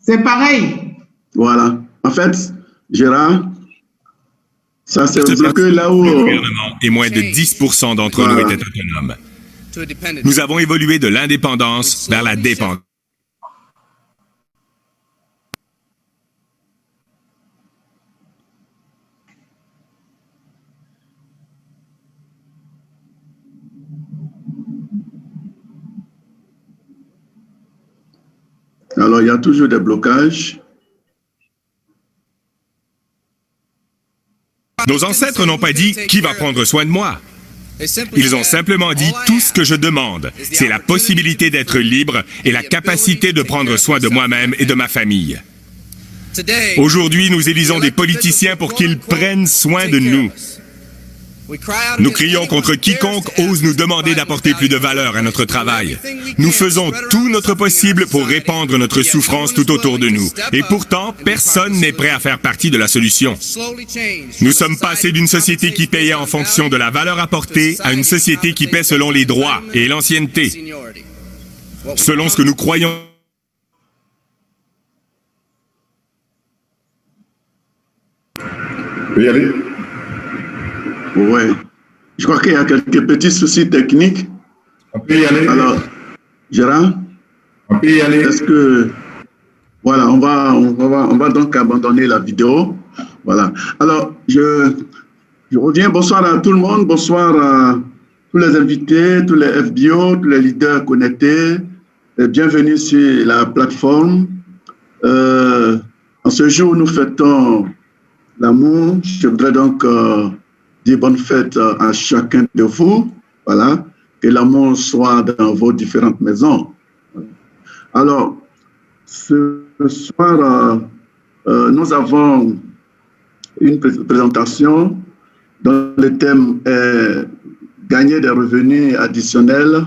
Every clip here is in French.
C'est pareil. Voilà. En fait, Gérard, ça s'est bloqué là où... Le gouvernement et moins de 10% d'entre nous étaient autonomes. Nous avons évolué de l'indépendance vers la dépendance. Alors, il y a toujours des blocages. Nos ancêtres n'ont pas dit « qui va prendre soin de moi ?» Ils ont simplement dit « tout ce que je demande, c'est la possibilité d'être libre et la capacité de prendre soin de moi-même et de ma famille. » Aujourd'hui, nous élisons des politiciens pour qu'ils prennent soin de nous. Nous crions contre quiconque ose nous demander d'apporter plus de valeur à notre travail. Nous faisons tout notre possible pour répandre notre souffrance tout autour de nous. Et pourtant, personne n'est prêt à faire partie de la solution. Nous sommes passés d'une société qui payait en fonction de la valeur apportée à une société qui paie selon les droits et l'ancienneté. Selon ce que nous croyons. Oui, allez. Oui. Je crois qu'il y a quelques petits soucis techniques. On peut y aller. Alors, Gérard, on peut y aller. Est-ce que... Voilà, on va donc abandonner la vidéo. Voilà. Alors, je reviens. Bonsoir à tout le monde. Bonsoir à tous les invités, tous les FBO, tous les leaders connectés. Et bienvenue sur la plateforme. En ce jour où nous fêtons l'amour, je voudrais donc dire bonne fête à chacun de vous. Voilà. Que l'amour soit dans vos différentes maisons. Alors, ce soir, nous avons une présentation dont le thème est « Gagner des revenus additionnels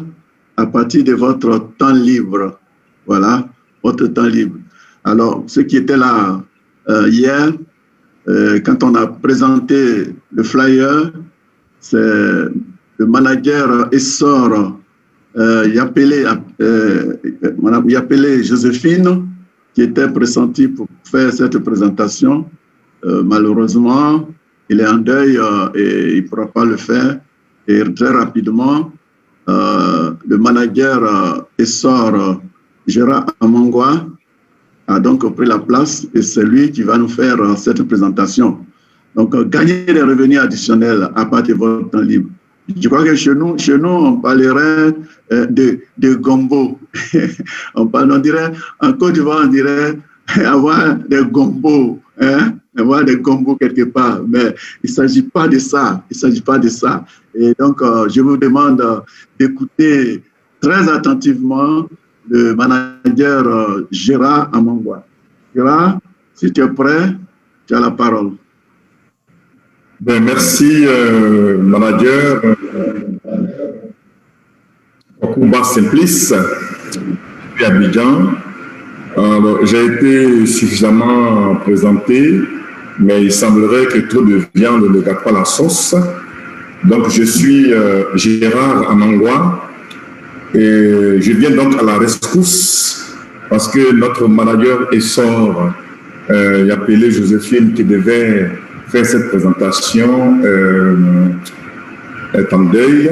à partir de votre temps libre ». Voilà, votre temps libre. Alors, ceux qui étaient là hier, quand on a présenté le flyer, c'est le manager Essor Yapele Joséphine qui était pressenti pour faire cette présentation. Malheureusement, il est en deuil et il ne pourra pas le faire. Et très rapidement, le manager Essor Gérard Amangwa a donc pris la place et c'est lui qui va nous faire cette présentation. Donc, gagner des revenus additionnels à partir de votre temps libre. Je crois que chez nous on parlerait de gombo. On dirait, en Côte d'Ivoire, on dirait avoir des gombos, hein? Avoir des gombos quelque part. Mais il ne s'agit pas de ça. Il ne s'agit pas de ça. Et donc, je vous demande d'écouter très attentivement le manager Gérard Amangwa. Gérard, si tu es prêt, tu as la parole. Ben, merci, manager Okuba Simplice, puis Abidjan. J'ai été suffisamment présenté, mais il semblerait que trop de viande ne gâte pas la sauce. Donc, je suis Gérard Amangwa et je viens donc à la rescousse parce que notre manager Essor Yapele Joséphine qui devait faire cette présentation est en deuil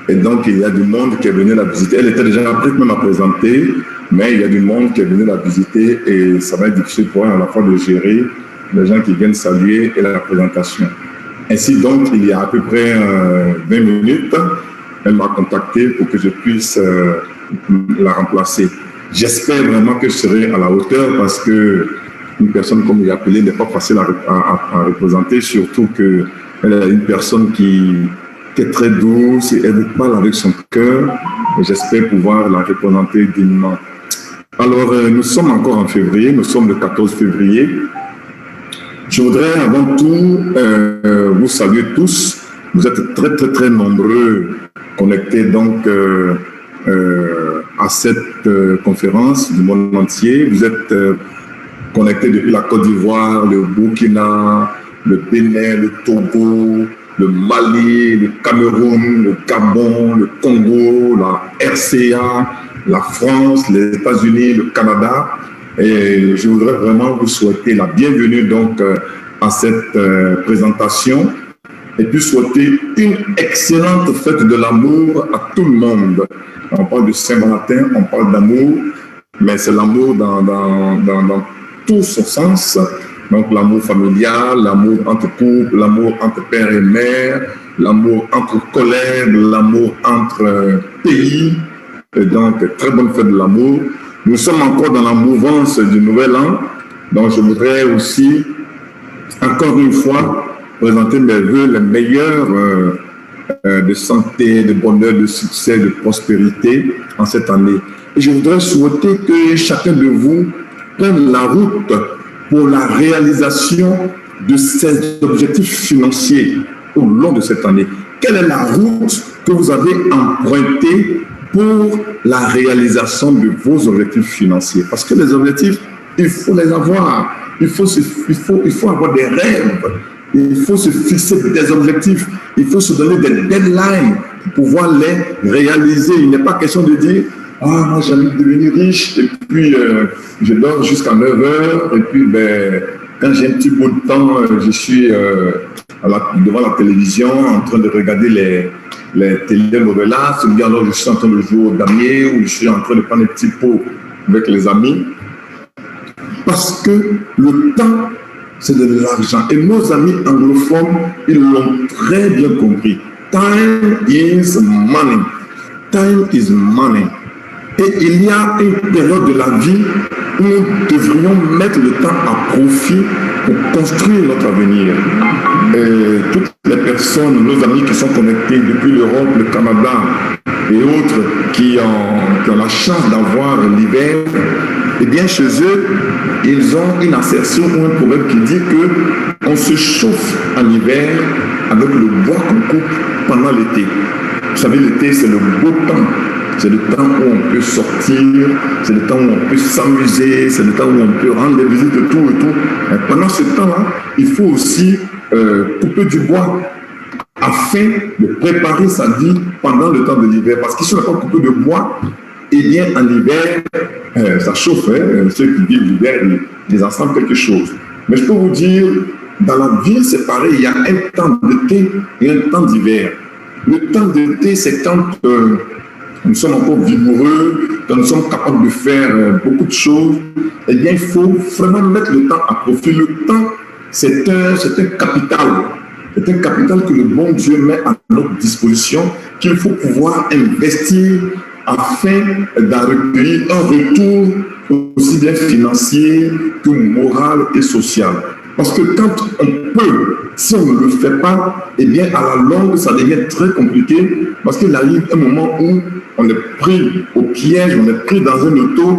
et donc il y a du monde qui est venu la visiter. Elle était déjà prête même à présenter, mais il y a du monde qui est venu la visiter et ça va être difficile pour elle à la fois de gérer les gens qui viennent saluer et la présentation. Ainsi donc, il y a à peu près 20 minutes, elle m'a contacté pour que je puisse la remplacer. J'espère vraiment que je serai à la hauteur parce que une personne comme Yapele n'est pas facile à représenter, surtout qu'elle est une personne qui est très douce et elle parle avec son cœur. J'espère pouvoir la représenter dignement. Alors, nous sommes encore en février, nous sommes le 14 février. Je voudrais avant tout vous saluer tous. Vous êtes très, très, très nombreux connectés donc à cette conférence du monde entier. Vous êtes connectés depuis la Côte d'Ivoire, le Burkina, le Bénin, le Togo, le Mali, le Cameroun, le Gabon, le Congo, la RCA, la France, les États-Unis, le Canada. Et je voudrais vraiment vous souhaiter la bienvenue donc à cette présentation et puis souhaiter une excellente fête de l'amour à tout le monde. On parle de Saint-Valentin, on parle d'amour, mais c'est l'amour dans tout son sens. Donc l'amour familial, l'amour entre couples, l'amour entre père et mère, l'amour entre collègues, l'amour entre pays. Et donc, très bonne fête de l'amour. Nous sommes encore dans la mouvance du Nouvel An. Donc, je voudrais aussi, encore une fois, présenter mes vœux les meilleurs de santé, de bonheur, de succès, de prospérité en cette année. Et je voudrais souhaiter que chacun de vous prenne la route pour la réalisation de ces objectifs financiers au long de cette année. Quelle est la route que vous avez empruntée pour la réalisation de vos objectifs financiers? Parce que les objectifs, il faut les avoir. Il faut avoir des rêves. Il faut se fixer des objectifs. Il faut se donner des deadlines pour pouvoir les réaliser. Il n'est pas question de dire « Ah, moi j'ai envie de devenir riche et puis je dors jusqu'à 9 heures et puis quand j'ai un petit bout de temps, je suis devant la télévision en train de regarder les télénovelas, ou bien alors je suis en train de jouer au damier ou je suis en train de prendre un petit pot avec les amis. » Parce que le temps, c'est de l'argent. Et nos amis anglophones, ils l'ont très bien compris. Time is money. Time is money. Et il y a une période de la vie où nous devrions mettre le temps à profit pour construire notre avenir. Et toutes les personnes, nos amis qui sont connectés depuis l'Europe, le Canada et autres qui ont la chance d'avoir l'hiver, eh bien chez eux, ils ont une assertion ou un proverbe qui dit qu'on se chauffe en hiver avec le bois qu'on coupe pendant l'été. Vous savez, l'été, c'est le beau temps. C'est le temps où on peut sortir, c'est le temps où on peut s'amuser, c'est le temps où on peut rendre des visites et tout et tout. Et pendant ce temps-là, il faut aussi couper du bois afin de préparer sa vie pendant le temps de l'hiver. Parce que si on n'a pas coupé de bois, eh bien en hiver, ça chauffe. Hein? Ceux qui vivent l'hiver, ils en sentent quelque chose. Mais je peux vous dire, dans la vie, c'est pareil. Il y a un temps d'été et un temps d'hiver. Le temps d'été, c'est quand nous sommes encore vigoureux, quand nous sommes capables de faire beaucoup de choses. Eh bien, il faut vraiment mettre le temps à profit. Le temps, c'est un capital. C'est un capital que le bon Dieu met à notre disposition, qu'il faut pouvoir investir afin d'en recueillir un retour aussi bien financier que moral et social. Parce que quand on peut, si on ne le fait pas, eh bien à la longue, ça devient très compliqué parce qu'il arrive un moment où on est pris au piège, on est pris dans un auto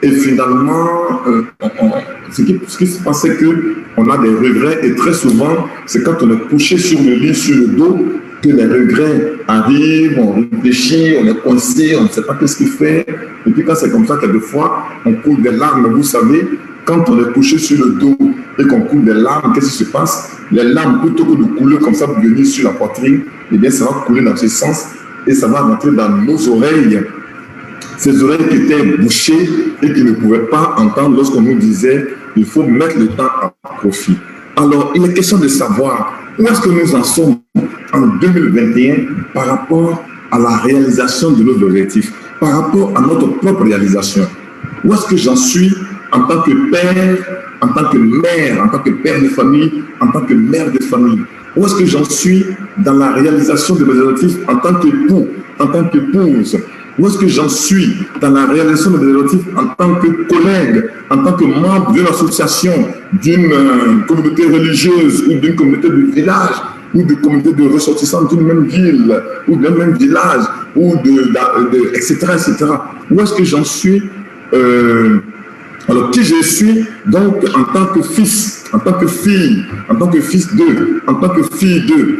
et finalement, ce qui se passe, c'est qu'on a des regrets et très souvent, c'est quand on est couché sur le lit, sur le dos, que les regrets arrivent, on réfléchit, on est coincé, on ne sait pas qu'est-ce qu'il fait. Et puis quand c'est comme ça, quelquefois, on coule des larmes. Vous savez, quand on est couché sur le dos et qu'on coule des larmes, qu'est-ce qui se passe? Les larmes, plutôt que de couler comme ça pour venir sur la poitrine, eh bien, ça va couler dans ce sens et ça va rentrer dans nos oreilles. Ces oreilles qui étaient bouchées et qui ne pouvaient pas entendre lorsqu'on nous disait il faut mettre le temps à profit. Alors, il est question de savoir où est-ce que nous en sommes en 2021 par rapport à la réalisation de nos objectifs, par rapport à notre propre réalisation. Où est-ce que j'en suis en tant que père, en tant que mère, en tant que père de famille, en tant que mère de famille? Où est-ce que j'en suis dans la réalisation de mes objectifs en tant qu'époux, en tant qu'épouse? Où est-ce que j'en suis dans la réalisation de mes objectifs en tant que collègue, en tant que membre d'une association, d'une communauté religieuse ou d'une communauté de village ou de communauté de ressortissants d'une même ville ou d'un même village ou etc., etc. Où est-ce que j'en suis alors qui je suis donc en tant que fils, en tant que fille, en tant que fils d'eux, en tant que fille d'eux,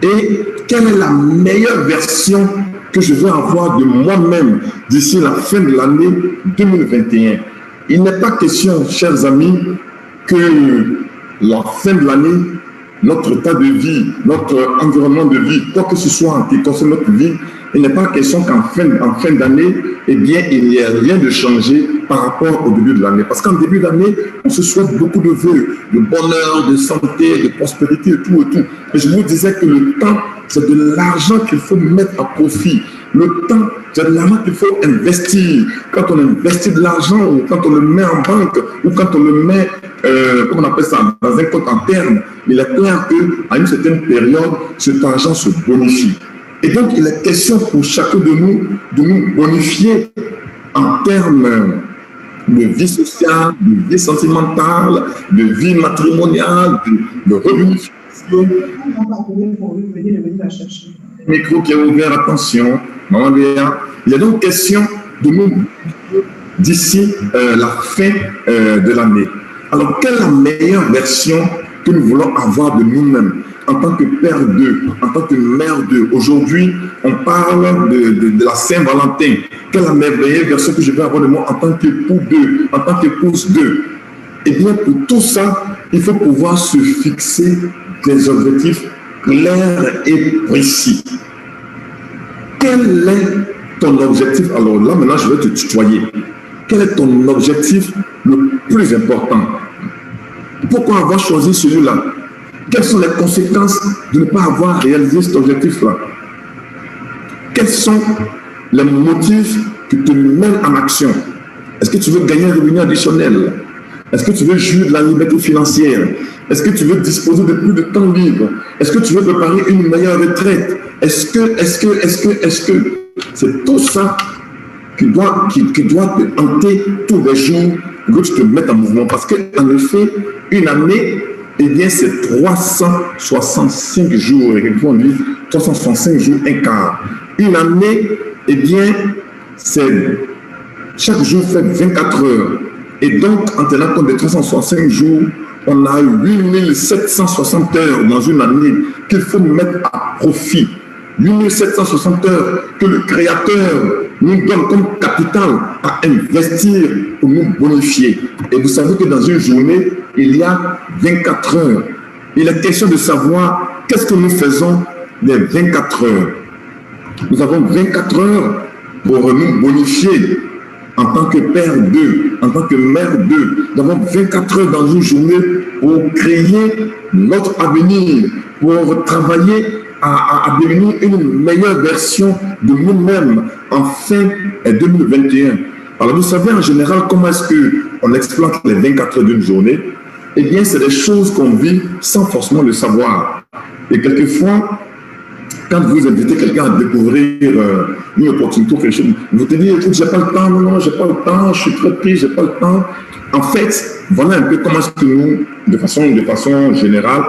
et quelle est la meilleure version que je veux avoir de moi-même d'ici la fin de l'année 2021. Il n'est pas question, chers amis, que la fin de l'année notre état de vie, notre environnement de vie, quoi que ce soit qui concerne notre vie, il n'est pas question qu'en fin d'année, eh bien, il n'y ait rien de changé par rapport au début de l'année. Parce qu'en début d'année, on se souhaite beaucoup de vœux, de bonheur, de santé, de prospérité, et tout. Et je vous disais que le temps, c'est de l'argent qu'il faut mettre à profit. Le temps, c'est de l'argent qu'il faut investir. Quand on investit de l'argent, ou quand on le met en banque, ou quand on le met, comment on appelle ça, dans un compte en terme, il est clair qu'à une certaine période, cet argent se bonifie. Et donc, il est question pour chacun de nous bonifier en termes de vie sociale, de vie sentimentale, de vie matrimoniale, de revenus. Micro qui est ouvert, attention, maman Béa. Il est donc question de nous d'ici la fin de l'année. Alors, quelle est la meilleure version que nous voulons avoir de nous-mêmes en tant que père d'eux, en tant que mère d'eux? Aujourd'hui, on parle de la Saint-Valentin. Quelle est la meilleure version que je vais avoir de moi en tant qu'époux d'eux, en tant qu'épouse d'eux? Eh bien, pour tout ça, il faut pouvoir se fixer des objectifs clairs et précis. Quel est ton objectif? Alors là, maintenant, je vais te tutoyer. Quel est ton objectif le plus important? Pourquoi avoir choisi celui-là? Quelles sont les conséquences de ne pas avoir réalisé cet objectif-là? Quels sont les motifs qui te mènent en action? Est-ce que tu veux gagner un revenu additionnel? Est-ce que tu veux jouir de la liberté financière? Est-ce que tu veux disposer de plus de temps libre? Est-ce que tu veux préparer une meilleure retraite? Est-ce que c'est tout ça qui doit te hanter tous les jours que tu te mettes en mouvement? Parce qu'en effet, une année, eh bien, c'est 365 jours. Et quelquefois, on dit 365 jours, un quart. Une année, eh bien, c'est chaque jour fait 24 heures. Et donc, en tenant compte des 365 jours, on a 8760 heures dans une année qu'il faut mettre à profit. 8760 heures que le Créateur nous donne comme capital à investir pour nous bonifier. Et vous savez que dans une journée, il y a 24 heures. Il est question de savoir qu'est-ce que nous faisons des 24 heures. Nous avons 24 heures pour nous bonifier en tant que père d'eux, en tant que mère d'eux. Nous avons 24 heures dans une journée pour créer notre avenir, pour travailler à devenir une meilleure version de nous-mêmes en fin 2021. Alors, vous savez en général comment est-ce qu'on exploite les 24 heures d'une journée? Eh bien, c'est des choses qu'on vit sans forcément le savoir. Et quelquefois, quand vous invitez quelqu'un à découvrir une opportunité, quelque chose, vous te dites, écoute, j'ai pas le temps, non, j'ai pas le temps, je suis très pris, j'ai pas le temps. En fait, voilà un peu comment est-ce que nous, de façon générale,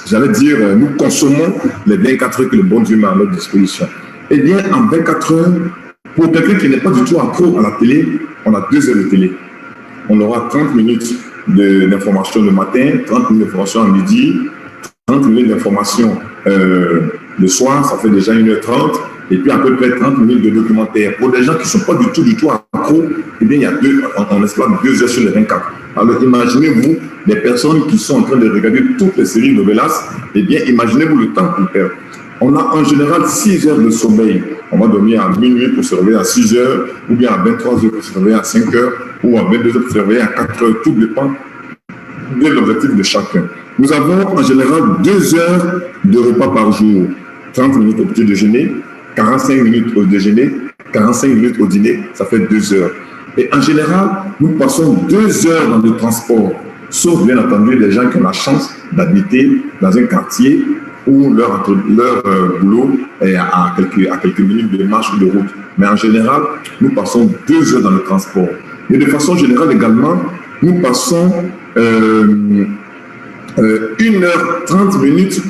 j'allais dire, nous consommons les 24 heures que le bon Dieu met à notre disposition. Eh bien, en 24 heures, pour quelqu'un qui n'est pas du tout accro à la télé, on a 2 heures de télé. On aura 30 minutes d'information le matin, 30 minutes d'information à midi, 30 minutes d'information le soir, ça fait déjà 1h30, et puis à peu près 30 minutes de documentaire. Pour des gens qui ne sont pas du tout accro, eh bien, il y a on exploite 2 heures sur les 24. Alors, imaginez-vous les personnes qui sont en train de regarder toutes les séries novelas, eh bien, imaginez-vous le temps qu'on perd. On a en général 6 heures de sommeil. On va dormir à minuit pour se réveiller à 6 heures, ou bien à 23 heures pour se réveiller à 5 heures, ou à 22 heures pour se réveiller à 4 heures. Tout dépend de l'objectif de chacun. Nous avons en général 2 heures de repas par jour. 30 minutes au petit déjeuner, 45 minutes au déjeuner, 45 minutes au dîner, ça fait 2 heures. Et en général, nous passons 2 heures dans le transport, sauf bien entendu les gens qui ont la chance d'habiter dans un quartier où leur boulot est à quelques minutes de marche ou de route. Mais en général, nous passons 2 heures dans le transport. Et de façon générale également, nous passons 1h30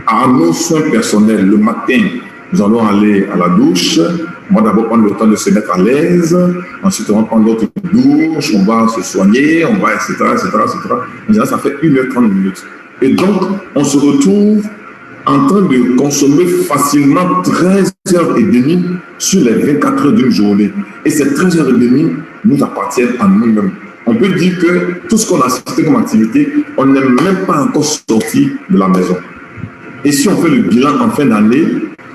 à nos soins personnels. Le matin, nous allons aller à la douche. On va d'abord prendre le temps de se mettre à l'aise. Ensuite, on va prendre notre douche. On va se soigner. On va, etc. En général, ça fait 1h30. Et donc, on se retrouve en train de consommer facilement 13h30 sur les 24 heures d'une journée. Et ces 13h30 nous appartiennent à nous-mêmes. on peut dire que tout ce qu'on a cité comme activité, on n'est même pas encore sorti de la maison. Et si on fait le bilan en fin d'année,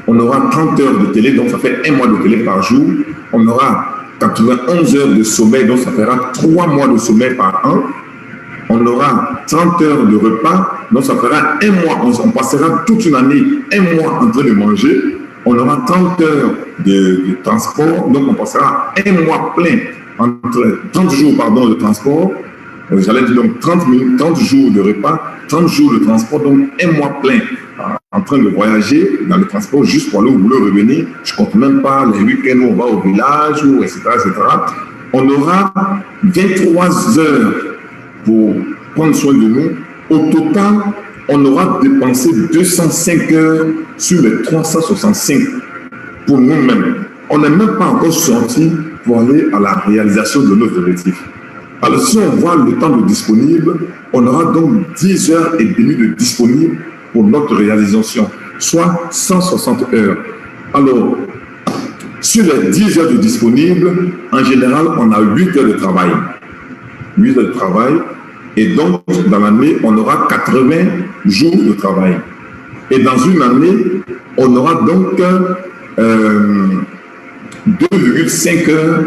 on aura 30 heures de télé, donc ça fait 1 mois de télé par jour. On aura 91 heures de sommeil, donc ça fera 3 mois de sommeil par an. On aura 30 heures de repas, donc ça fera 1 mois. On passera toute une année, 1 mois en train de manger. On aura 30 heures de transport, donc on passera 1 mois plein, entre 30 jours pardon, de transport. J'allais dire donc 30 jours de repas, 30 jours de transport, donc 1 mois plein en train de voyager dans le transport juste pour aller au boulot revenir. Je ne compte même pas les week-ends où on va au village, etc., etc. On aura 23 heures pour prendre soin de nous. Au total, on aura dépensé 205 heures sur les 365 pour nous-mêmes. On n'est même pas encore sorti pour aller à la réalisation de nos objectifs. Alors, si on voit le temps de disponible, on aura donc 10 heures et demie de disponible pour notre réalisation, soit 160 heures. Alors, sur les 10 heures de disponible, en général, on a 8 heures de travail. 8 heures de travail. Et donc, dans l'année, on aura 80 jours de travail. Et dans une année, on aura donc 2,5 heures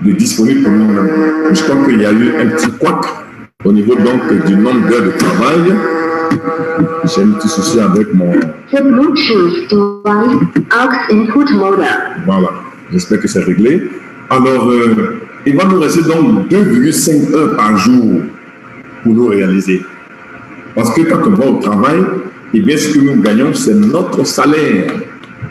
de disponible pour nous-mêmes. Je crois qu'il y a eu un petit couac au niveau donc du nombre d'heures de travail. J'ai un petit souci avec mon... The Bluetooth device aux input mode. Voilà, j'espère que c'est réglé. Alors, il va nous rester donc 2,5 heures par jour pour nous réaliser. Parce que quand on va au travail, eh bien, ce que nous gagnons, c'est notre salaire.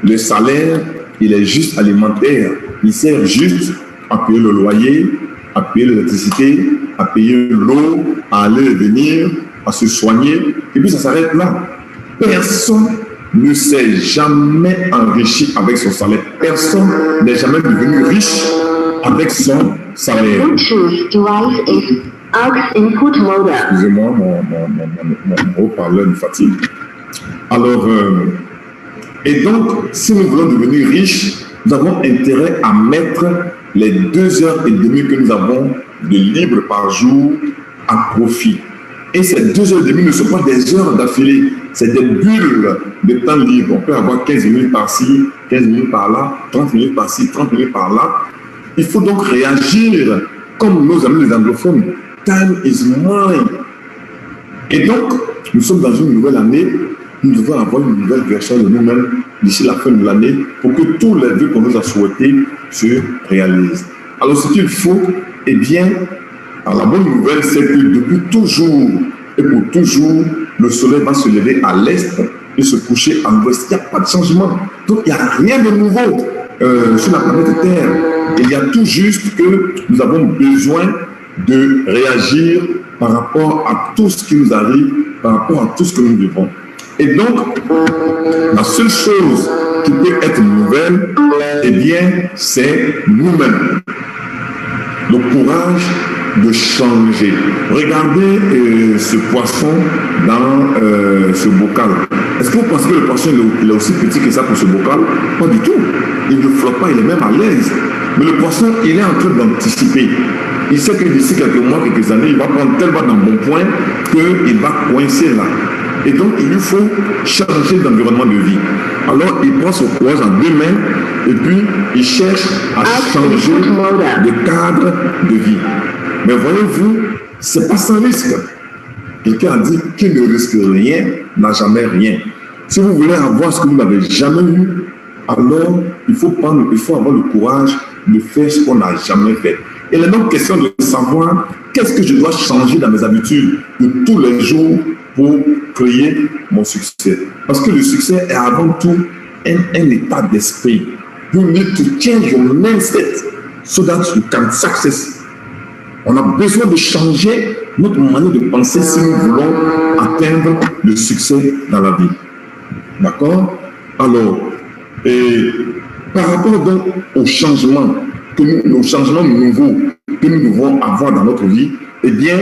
Le salaire, il est juste alimentaire. Il sert juste à payer le loyer, à payer l'électricité, à payer l'eau, à aller et venir, à se soigner. Et puis ça s'arrête là. Personne ne s'est jamais enrichi avec son salaire. Personne n'est jamais devenu riche avec son salaire. Bluetooth device is aux input mode. Excusez-moi, mon haut-parleur me fatigue. Alors, et donc, si nous voulons devenir riches, nous avons intérêt à mettre les 2 heures et demie que nous avons de libre par jour à profit. Et ces 2 heures et demie ne sont pas des heures d'affilée, c'est des bulles de temps libre. On peut avoir 15 minutes par-ci, 15 minutes par-là, 30 minutes par-ci, 30 minutes par-là. Il faut donc réagir comme nos amis les anglophones. Time is money. Et donc, nous sommes dans une nouvelle année. Nous devons avoir une nouvelle version de nous-mêmes d'ici la fin de l'année pour que tous les vœux qu'on nous a souhaités se réalisent. Alors, ce qu'il faut, eh bien, la bonne nouvelle, c'est que depuis toujours et pour toujours, le soleil va se lever à l'est et se coucher à l'ouest. Il n'y a pas de changement. Donc, il n'y a rien de nouveau sur la planète Terre. Il y a tout juste que nous avons besoin de réagir par rapport à tout ce qui nous arrive, par rapport à tout ce que nous vivons. Et donc, la seule chose qui peut être nouvelle, eh bien, c'est nous-mêmes. Le courage de changer. Regardez ce poisson dans ce bocal. Est-ce que vous pensez que le poisson il est aussi petit que ça pour ce bocal? Pas du tout. Il ne flotte pas, il est même à l'aise. Mais le poisson, il est en train d'anticiper. Il sait que d'ici quelques mois, quelques années, il va prendre tellement d'embonpoint qu'il va coincer là. Et donc, il lui faut changer d'environnement de vie. Alors, il prend son courage en 2 mains et puis il cherche à changer de cadre de vie. Mais voyez-vous, c'est pas sans risque. Quelqu'un a dit qu'il ne risque rien, n'a jamais rien. Si vous voulez avoir ce que vous n'avez jamais eu, alors il faut avoir le courage de faire ce qu'on n'a jamais fait. Et il est donc question de savoir qu'est-ce que je dois changer dans mes habitudes de tous les jours pour créer mon succès. Parce que le succès est avant tout un état d'esprit. You need to change your mindset so that you can success. On a besoin de changer notre manière de penser si nous voulons atteindre le succès dans la vie. D'accord? Alors, par rapport donc aux changements nouveaux que nous devons avoir dans notre vie, eh bien,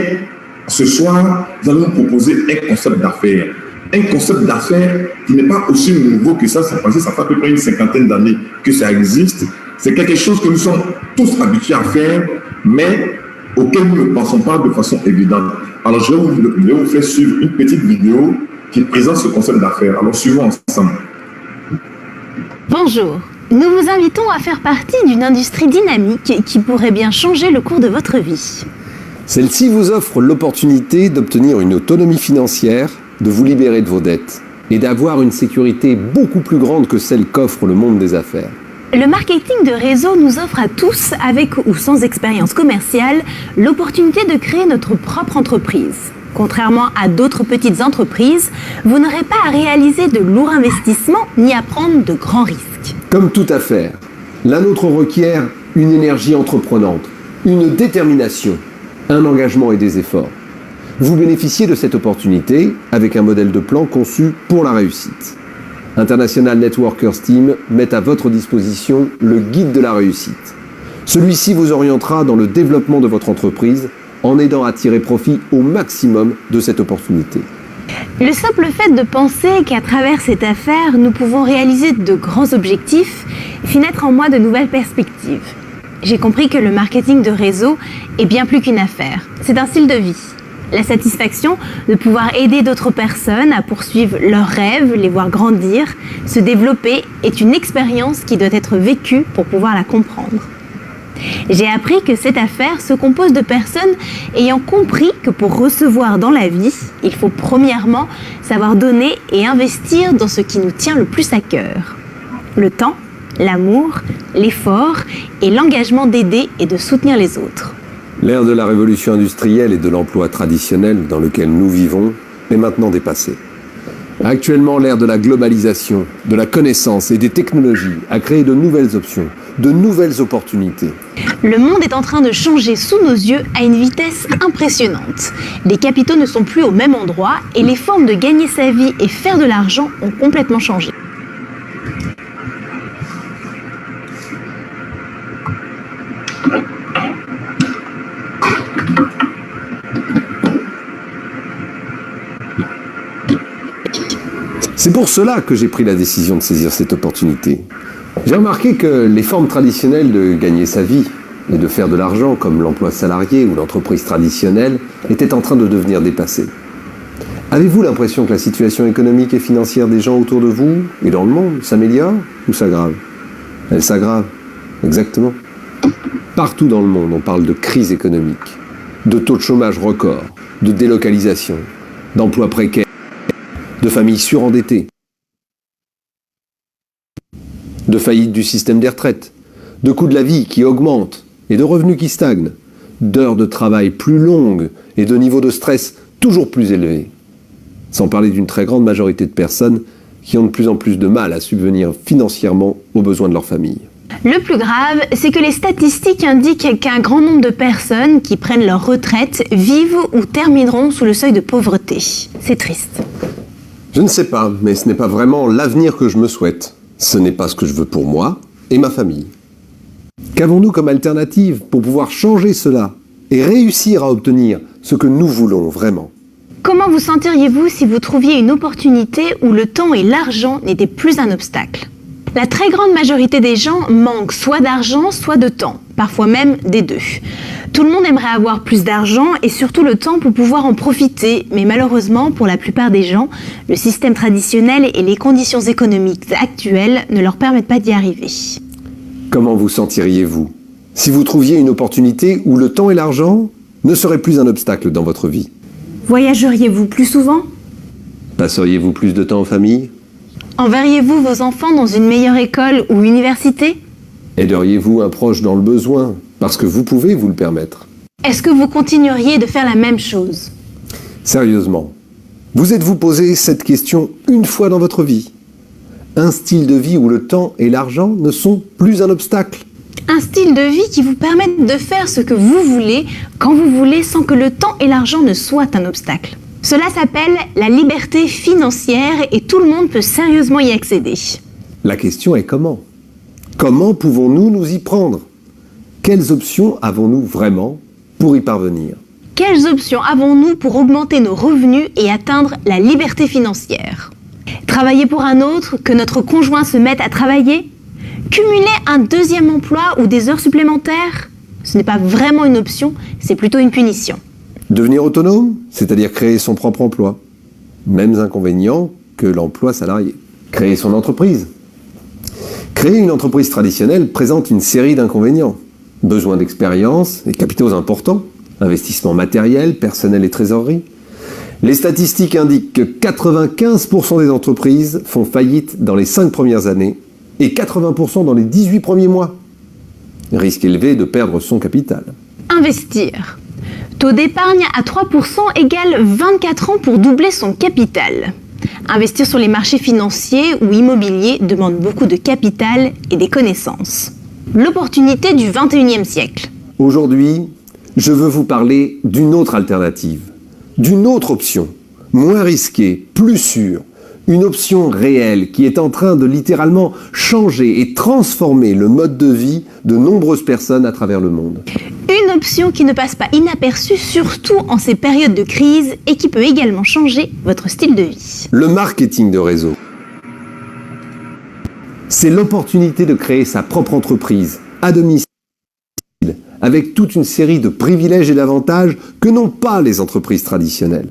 ce soir, nous allons vous proposer un concept d'affaires. Un concept d'affaires qui n'est pas aussi nouveau que ça. Ça fait à peu près une 50aine d'années que ça existe. C'est quelque chose que nous sommes tous habitués à faire, mais auxquelles nous ne pensons pas de façon évidente. Alors, je vais vous faire suivre une petite vidéo qui présente ce concept d'affaires. Alors, suivons ensemble. Bonjour. Nous vous invitons à faire partie d'une industrie dynamique qui pourrait bien changer le cours de votre vie. Celle-ci vous offre l'opportunité d'obtenir une autonomie financière, de vous libérer de vos dettes et d'avoir une sécurité beaucoup plus grande que celle qu'offre le monde des affaires. Le marketing de réseau nous offre à tous, avec ou sans expérience commerciale, l'opportunité de créer notre propre entreprise. Contrairement à d'autres petites entreprises, vous n'aurez pas à réaliser de lourds investissements ni à prendre de grands risques. Comme toute affaire, la nôtre requiert une énergie entreprenante, une détermination, un engagement et des efforts. Vous bénéficiez de cette opportunité avec un modèle de plan conçu pour la réussite. International Networkers Team met à votre disposition le guide de la réussite. Celui-ci vous orientera dans le développement de votre entreprise en aidant à tirer profit au maximum de cette opportunité. Le simple fait de penser qu'à travers cette affaire, nous pouvons réaliser de grands objectifs fit naître en moi de nouvelles perspectives. J'ai compris que le marketing de réseau est bien plus qu'une affaire. C'est un style de vie. La satisfaction de pouvoir aider d'autres personnes à poursuivre leurs rêves, les voir grandir, se développer est une expérience qui doit être vécue pour pouvoir la comprendre. J'ai appris que cette affaire se compose de personnes ayant compris que pour recevoir dans la vie, il faut premièrement savoir donner et investir dans ce qui nous tient le plus à cœur. Le temps, l'amour, l'effort et l'engagement d'aider et de soutenir les autres. L'ère de la révolution industrielle et de l'emploi traditionnel dans lequel nous vivons est maintenant dépassée. Actuellement, l'ère de la globalisation, de la connaissance et des technologies a créé de nouvelles options, de nouvelles opportunités. Le monde est en train de changer sous nos yeux à une vitesse impressionnante. Les capitaux ne sont plus au même endroit et les formes de gagner sa vie et faire de l'argent ont complètement changé. C'est pour cela que j'ai pris la décision de saisir cette opportunité. J'ai remarqué que les formes traditionnelles de gagner sa vie et de faire de l'argent, comme l'emploi salarié ou l'entreprise traditionnelle, étaient en train de devenir dépassées. Avez-vous l'impression que la situation économique et financière des gens autour de vous et dans le monde s'améliore ou s'aggrave? Elle s'aggrave, exactement. Partout dans le monde, on parle de crise économique, de taux de chômage record, de délocalisation, d'emplois précaires, de familles surendettées, de faillite du système des retraites, de coûts de la vie qui augmentent et de revenus qui stagnent, d'heures de travail plus longues et de niveaux de stress toujours plus élevés. Sans parler d'une très grande majorité de personnes qui ont de plus en plus de mal à subvenir financièrement aux besoins de leur famille. Le plus grave, c'est que les statistiques indiquent qu'un grand nombre de personnes qui prennent leur retraite vivent ou termineront sous le seuil de pauvreté. C'est triste. Je ne sais pas, mais ce n'est pas vraiment l'avenir que je me souhaite. Ce n'est pas ce que je veux pour moi et ma famille. Qu'avons-nous comme alternative pour pouvoir changer cela et réussir à obtenir ce que nous voulons vraiment? Comment vous sentiriez-vous si vous trouviez une opportunité où le temps et l'argent n'étaient plus un obstacle? La très grande majorité des gens manquent soit d'argent, soit de temps, parfois même des deux. Tout le monde aimerait avoir plus d'argent et surtout le temps pour pouvoir en profiter, mais malheureusement, pour la plupart des gens, le système traditionnel et les conditions économiques actuelles ne leur permettent pas d'y arriver. Comment vous sentiriez-vous si vous trouviez une opportunité où le temps et l'argent ne seraient plus un obstacle dans votre vie? Voyageriez-vous plus souvent? Passeriez-vous plus de temps en famille? Enverriez-vous vos enfants dans une meilleure école ou université? Aideriez-vous un proche dans le besoin, parce que vous pouvez vous le permettre? Est-ce que vous continueriez de faire la même chose? Sérieusement, vous êtes-vous posé cette question une fois dans votre vie? Un style de vie où le temps et l'argent ne sont plus un obstacle? Un style de vie qui vous permette de faire ce que vous voulez, quand vous voulez, sans que le temps et l'argent ne soient un obstacle. Cela s'appelle la liberté financière et tout le monde peut sérieusement y accéder. La question est comment? Comment pouvons-nous nous y prendre? Quelles options avons-nous vraiment pour y parvenir? Quelles options avons-nous pour augmenter nos revenus et atteindre la liberté financière? Travailler pour un autre, que notre conjoint se mette à travailler? Cumuler un deuxième emploi ou des heures supplémentaires? Ce n'est pas vraiment une option, c'est plutôt une punition. Devenir autonome, c'est-à-dire créer son propre emploi. Mêmes inconvénients que l'emploi salarié. Créer son entreprise. Créer une entreprise traditionnelle présente une série d'inconvénients. Besoin d'expérience et capitaux importants, investissement matériel, personnel et trésorerie. Les statistiques indiquent que 95% des entreprises font faillite dans les 5 premières années et 80% dans les 18 premiers mois. Risque élevé de perdre son capital. Investir. Taux d'épargne à 3% égale 24 ans pour doubler son capital. Investir sur les marchés financiers ou immobiliers demande beaucoup de capital et des connaissances. L'opportunité du 21e siècle. Aujourd'hui, je veux vous parler d'une autre alternative, d'une autre option, moins risquée, plus sûre, une option réelle qui est en train de littéralement changer et transformer le mode de vie de nombreuses personnes à travers le monde. Une option qui ne passe pas inaperçue, surtout en ces périodes de crise, et qui peut également changer votre style de vie. Le marketing de réseau. C'est l'opportunité de créer sa propre entreprise, à domicile, avec toute une série de privilèges et d'avantages que n'ont pas les entreprises traditionnelles.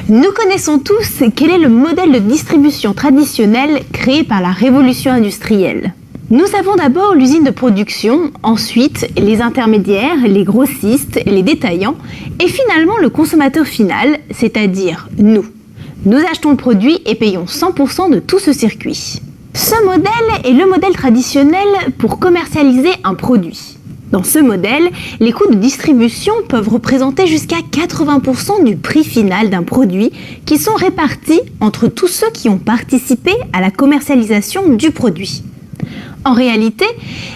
Nous connaissons tous quel est le modèle de distribution traditionnel créé par la révolution industrielle. Nous avons d'abord l'usine de production, ensuite les intermédiaires, les grossistes, les détaillants et finalement le consommateur final, c'est-à-dire nous. Nous achetons le produit et payons 100% de tout ce circuit. Ce modèle est le modèle traditionnel pour commercialiser un produit. Dans ce modèle, les coûts de distribution peuvent représenter jusqu'à 80% du prix final d'un produit qui sont répartis entre tous ceux qui ont participé à la commercialisation du produit. En réalité,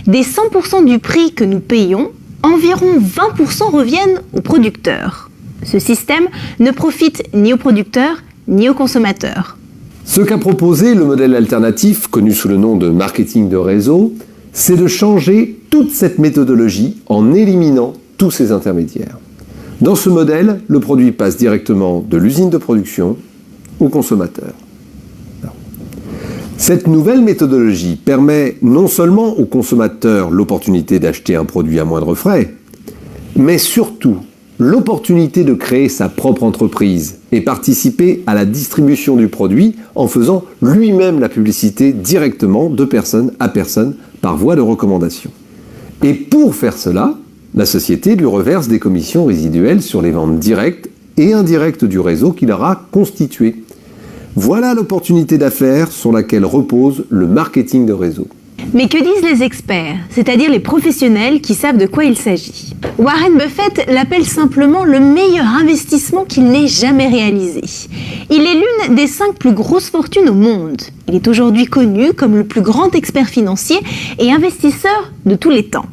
des 100% du prix que nous payons, environ 20% reviennent aux producteurs. Ce système ne profite ni aux producteurs ni aux consommateurs. Ce qu'a proposé le modèle alternatif, connu sous le nom de marketing de réseau, c'est de changer toute cette méthodologie en éliminant tous ces intermédiaires. Dans ce modèle, le produit passe directement de l'usine de production au consommateur. Cette nouvelle méthodologie permet non seulement aux consommateurs l'opportunité d'acheter un produit à moindre frais, mais surtout l'opportunité de créer sa propre entreprise et participer à la distribution du produit en faisant lui-même la publicité directement de personne à personne par voie de recommandation. Et pour faire cela, la société lui reverse des commissions résiduelles sur les ventes directes et indirectes du réseau qu'il aura constitué. Voilà l'opportunité d'affaires sur laquelle repose le marketing de réseau. Mais que disent les experts, c'est-à-dire les professionnels qui savent de quoi il s'agit? Warren Buffett l'appelle simplement le meilleur investissement qu'il n'ait jamais réalisé. Il est l'une des 5 plus grosses fortunes au monde. Il est aujourd'hui connu comme le plus grand expert financier et investisseur de tous les temps.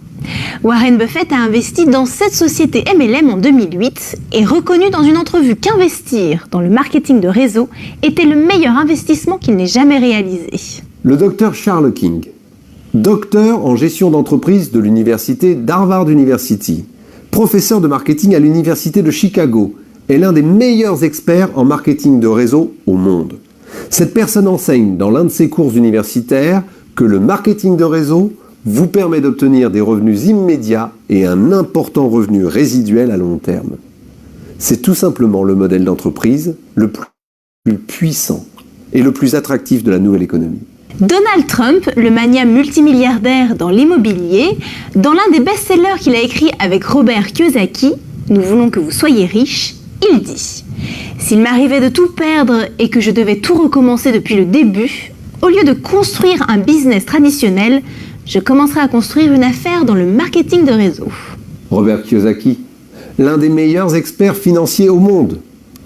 Warren Buffett a investi dans 7 sociétés MLM en 2008 et reconnu dans une entrevue qu'investir dans le marketing de réseau était le meilleur investissement qu'il n'ait jamais réalisé. Le docteur Charles King, docteur en gestion d'entreprise de l'université d'Harvard University, professeur de marketing à l'université de Chicago, est l'un des meilleurs experts en marketing de réseau au monde. Cette personne enseigne dans l'un de ses cours universitaires que le marketing de réseau vous permet d'obtenir des revenus immédiats et un important revenu résiduel à long terme. C'est tout simplement le modèle d'entreprise le plus puissant et le plus attractif de la nouvelle économie. Donald Trump, le magnat multimilliardaire dans l'immobilier, dans l'un des best-sellers qu'il a écrit avec Robert Kiyosaki, « Nous voulons que vous soyez riches », il dit « S'il m'arrivait de tout perdre et que je devais tout recommencer depuis le début, au lieu de construire un business traditionnel, je commencerai à construire une affaire dans le marketing de réseau. » Robert Kiyosaki, l'un des meilleurs experts financiers au monde,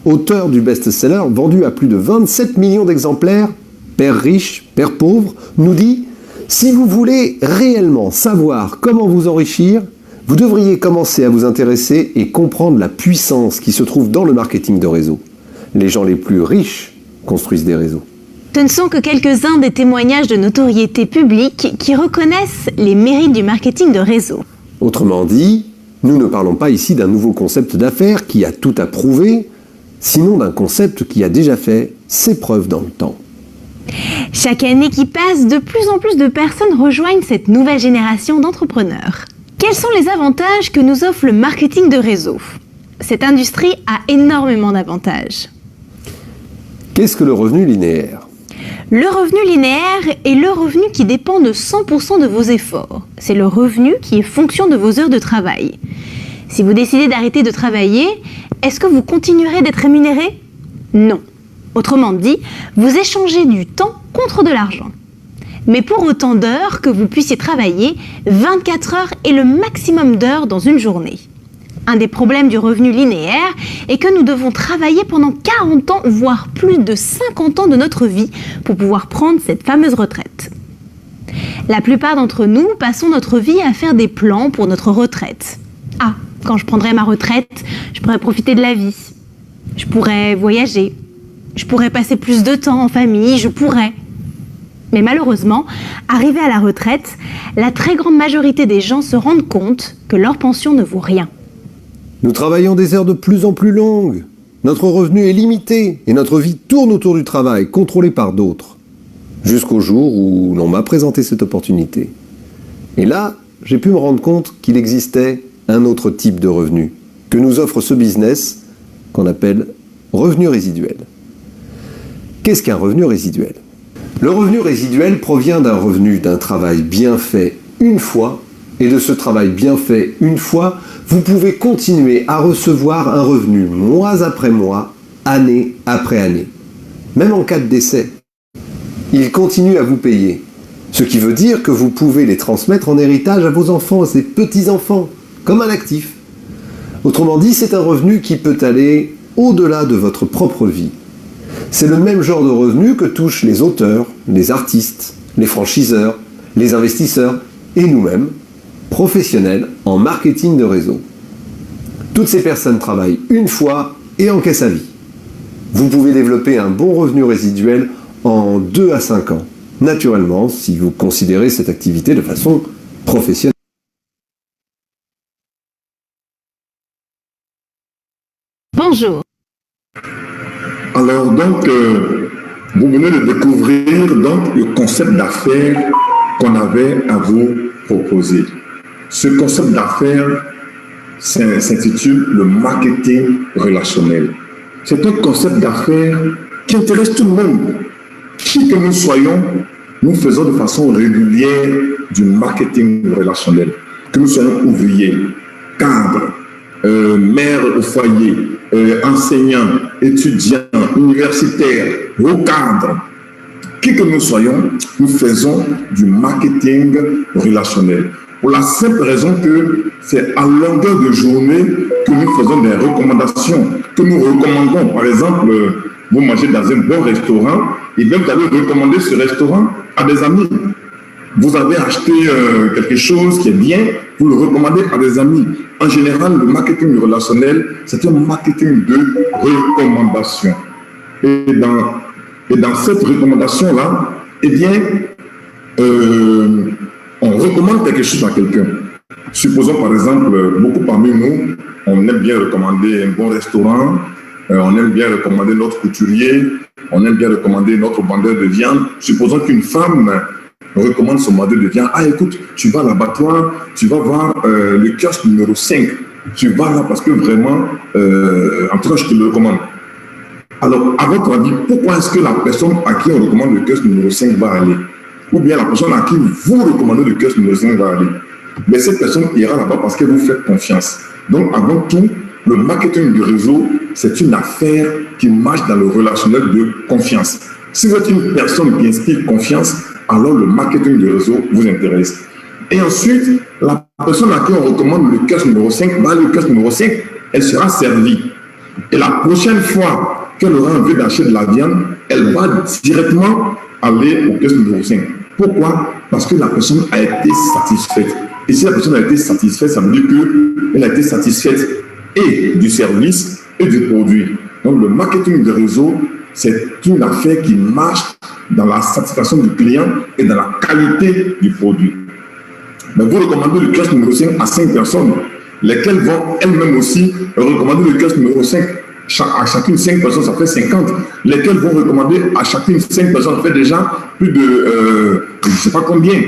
auteur du best-seller vendu à plus de 27 millions d'exemplaires, Père riche, Père pauvre, nous dit « Si vous voulez réellement savoir comment vous enrichir, vous devriez commencer à vous intéresser et comprendre la puissance qui se trouve dans le marketing de réseau. Les gens les plus riches construisent des réseaux. » Ce ne sont que quelques-uns des témoignages de notoriété publique qui reconnaissent les mérites du marketing de réseau. Autrement dit, nous ne parlons pas ici d'un nouveau concept d'affaires qui a tout à prouver, sinon d'un concept qui a déjà fait ses preuves dans le temps. Chaque année qui passe, de plus en plus de personnes rejoignent cette nouvelle génération d'entrepreneurs. Quels sont les avantages que nous offre le marketing de réseau? Cette industrie a énormément d'avantages. Qu'est-ce que le revenu linéaire? Le revenu linéaire est le revenu qui dépend de 100% de vos efforts. C'est le revenu qui est fonction de vos heures de travail. Si vous décidez d'arrêter de travailler, est-ce que vous continuerez d'être rémunéré? Non. Autrement dit, vous échangez du temps contre de l'argent. Mais pour autant d'heures que vous puissiez travailler, 24 heures est le maximum d'heures dans une journée. Un des problèmes du revenu linéaire est que nous devons travailler pendant 40 ans, voire plus de 50 ans de notre vie pour pouvoir prendre cette fameuse retraite. La plupart d'entre nous passons notre vie à faire des plans pour notre retraite. Ah, quand je prendrai ma retraite, je pourrai profiter de la vie. Je pourrais voyager. Je pourrais passer plus de temps en famille, je pourrais. Mais malheureusement, arrivé à la retraite, la très grande majorité des gens se rendent compte que leur pension ne vaut rien. Nous travaillons des heures de plus en plus longues. Notre revenu est limité et notre vie tourne autour du travail, contrôlé par d'autres. Jusqu'au jour où l'on m'a présenté cette opportunité. Et là, j'ai pu me rendre compte qu'il existait un autre type de revenu que nous offre ce business qu'on appelle revenu résiduel. Qu'est-ce qu'un revenu résiduel? Le revenu résiduel provient d'un revenu d'un travail bien fait une fois, et de ce travail bien fait une fois, vous pouvez continuer à recevoir un revenu mois après mois, année après année. Même en cas de décès. Il continue à vous payer. Ce qui veut dire que vous pouvez les transmettre en héritage à vos enfants et petits-enfants, comme un actif. Autrement dit, c'est un revenu qui peut aller au-delà de votre propre vie. C'est le même genre de revenu que touchent les auteurs, les artistes, les franchiseurs, les investisseurs et nous-mêmes, professionnels en marketing de réseau. Toutes ces personnes travaillent une fois et encaissent à vie. Vous pouvez développer un bon revenu résiduel en 2 à 5 ans, naturellement si vous considérez cette activité de façon professionnelle. Bonjour. Alors donc, vous venez de découvrir donc le concept d'affaires qu'on avait à vous proposer. Ce concept d'affaires s'intitule le marketing relationnel. C'est un concept d'affaires qui intéresse tout le monde. Qui que nous soyons, nous faisons de façon régulière du marketing relationnel. Que nous soyons ouvriers, cadres, mères au foyer, enseignants, étudiants, universitaires, hauts cadres, qui que nous soyons, nous faisons du marketing relationnel. Pour la simple raison que c'est à longueur de journée que nous faisons des recommandations, que nous recommandons. Par exemple, vous mangez dans un bon restaurant et même vous allez recommander ce restaurant à des amis. Vous avez acheté quelque chose qui est bien, vous le recommandez à des amis. En général, le marketing relationnel, c'est un marketing de recommandation. Et dans cette recommandation-là, eh bien, on recommande quelque chose à quelqu'un. Supposons par exemple, beaucoup parmi nous, on aime bien recommander un bon restaurant, on aime bien recommander notre couturier, on aime bien recommander notre vendeur de viande. Supposons qu'une femme recommande son vendeur de viande. Ah, écoute, tu vas à l'abattoir, tu vas voir le kiosque numéro 5. Tu vas là parce que vraiment, en tout cas, je te le recommande. Alors, à votre avis, pourquoi est-ce que la personne à qui on recommande le kiosque numéro 5 va aller? Ou bien la personne à qui vous recommandez le kiosque numéro 5 va aller? Mais cette personne ira là-bas parce qu'elle vous fait confiance. Donc, avant tout, le marketing du réseau, c'est une affaire qui marche dans le relationnel de confiance. Si vous êtes une personne qui inspire confiance, alors le marketing du réseau vous intéresse. Et ensuite, la personne à qui on recommande le kiosque numéro 5 va aller au kiosque numéro 5, elle sera servie. Et la prochaine fois qu'elle aura envie d'acheter de la viande, elle va directement aller au kiosque numéro 5. Pourquoi? Parce que la personne a été satisfaite. Et si la personne a été satisfaite, ça veut dire qu'elle a été satisfaite et du service et du produit. Donc le marketing de réseau, c'est une affaire qui marche dans la satisfaction du client et dans la qualité du produit. Mais vous recommandez le kiosque numéro 5 à 5 personnes, lesquelles vont elles-mêmes aussi recommander le kiosque numéro 5. À chacune 5 personnes, ça fait 50, lesquelles vont recommander à chacune 5 personnes, ça fait déjà plus de, je ne sais pas combien.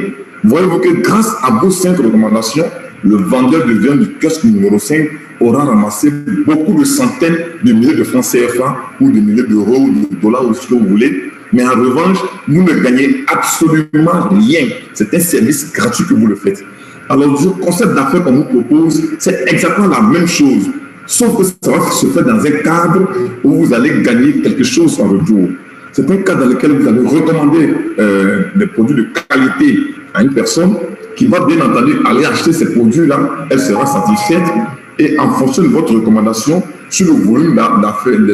Voyez-vous que grâce à vos 5 recommandations, le vendeur de viande du kiosque numéro 5 aura ramassé beaucoup de centaines de milliers de francs CFA ou de milliers d'euros ou de dollars ou ce que vous voulez. Mais en revanche, vous ne gagnez absolument rien. C'est un service gratuit que vous le faites. Alors, le concept d'affaires qu'on vous propose, c'est exactement la même chose. Sauf que ça va se faire dans un cadre où vous allez gagner quelque chose en retour. C'est un cadre dans lequel vous allez recommander des produits de qualité à une personne qui va bien entendu aller acheter ces produits-là. Elle sera satisfaite et en fonction de votre recommandation, sur le volume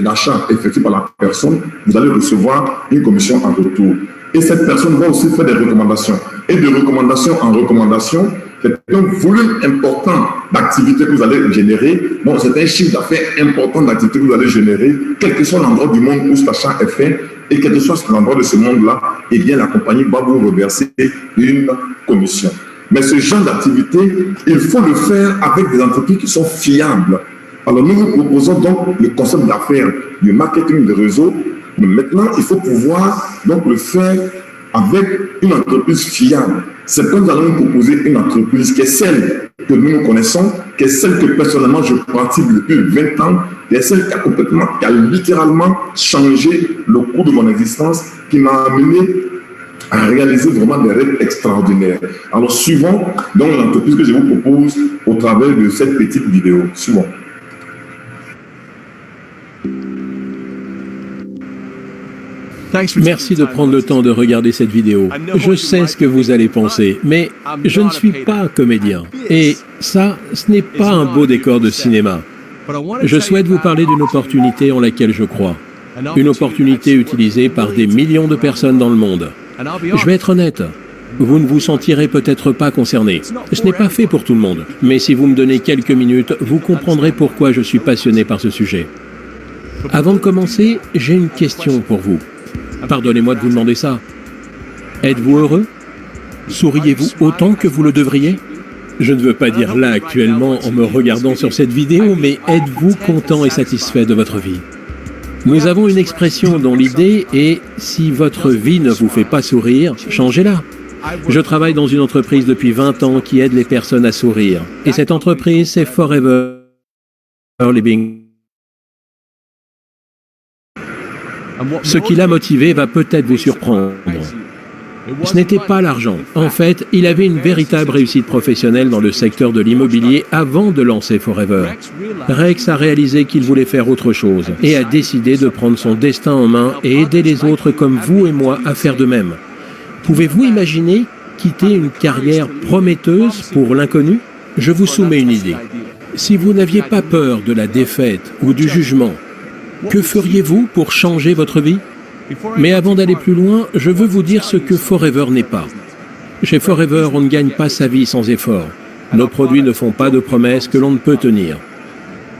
d'achat effectué par la personne, vous allez recevoir une commission en retour. Et cette personne va aussi faire des recommandations. Et de recommandation en recommandation, c'est un volume important d'activités que vous allez générer. Donc, c'est un chiffre d'affaires important d'activités que vous allez générer, quel que soit l'endroit du monde où cet achat est fait, et quel que soit l'endroit de ce monde-là, eh bien, la compagnie va vous reverser une commission. Mais ce genre d'activité, il faut le faire avec des entreprises qui sont fiables. Alors, nous vous proposons donc le concept d'affaires du marketing de réseau. Mais maintenant, il faut pouvoir donc le faire avec une entreprise fiable. C'est comme nous allons vous proposer une entreprise qui est celle que nous connaissons, qui est celle que personnellement je pratique depuis 20 ans, qui est celle qui a littéralement changé le cours de mon existence, qui m'a amené à réaliser vraiment des rêves extraordinaires. Alors, suivons donc l'entreprise que je vous propose au travers de cette petite vidéo. Suivons. Merci de prendre le temps de regarder cette vidéo. Je sais ce que vous allez penser, mais je ne suis pas comédien. Et ça, ce n'est pas un beau décor de cinéma. Je souhaite vous parler d'une opportunité en laquelle je crois. Une opportunité utilisée par des millions de personnes dans le monde. Je vais être honnête. Vous ne vous sentirez peut-être pas concerné. Ce n'est pas fait pour tout le monde. Mais si vous me donnez quelques minutes, vous comprendrez pourquoi je suis passionné par ce sujet. Avant de commencer, j'ai une question pour vous. Pardonnez-moi de vous demander ça. Êtes-vous heureux? Souriez-vous autant que vous le devriez? Je ne veux pas dire là actuellement en me regardant sur cette vidéo, mais êtes-vous content et satisfait de votre vie? Nous avons une expression dont l'idée est « si votre vie ne vous fait pas sourire, changez-la ». Je travaille dans une entreprise depuis 20 ans qui aide les personnes à sourire. Et cette entreprise, c'est Forever Living. Ce qui l'a motivé va peut-être vous surprendre. Ce n'était pas l'argent. En fait, il avait une véritable réussite professionnelle dans le secteur de l'immobilier avant de lancer Forever. Rex a réalisé qu'il voulait faire autre chose et a décidé de prendre son destin en main et aider les autres comme vous et moi à faire de même. Pouvez-vous imaginer quitter une carrière prometteuse pour l'inconnu? Je vous soumets une idée. Si vous n'aviez pas peur de la défaite ou du jugement, que feriez-vous pour changer votre vie? Mais avant d'aller plus loin, je veux vous dire ce que Forever n'est pas. Chez Forever, on ne gagne pas sa vie sans effort. Nos produits ne font pas de promesses que l'on ne peut tenir.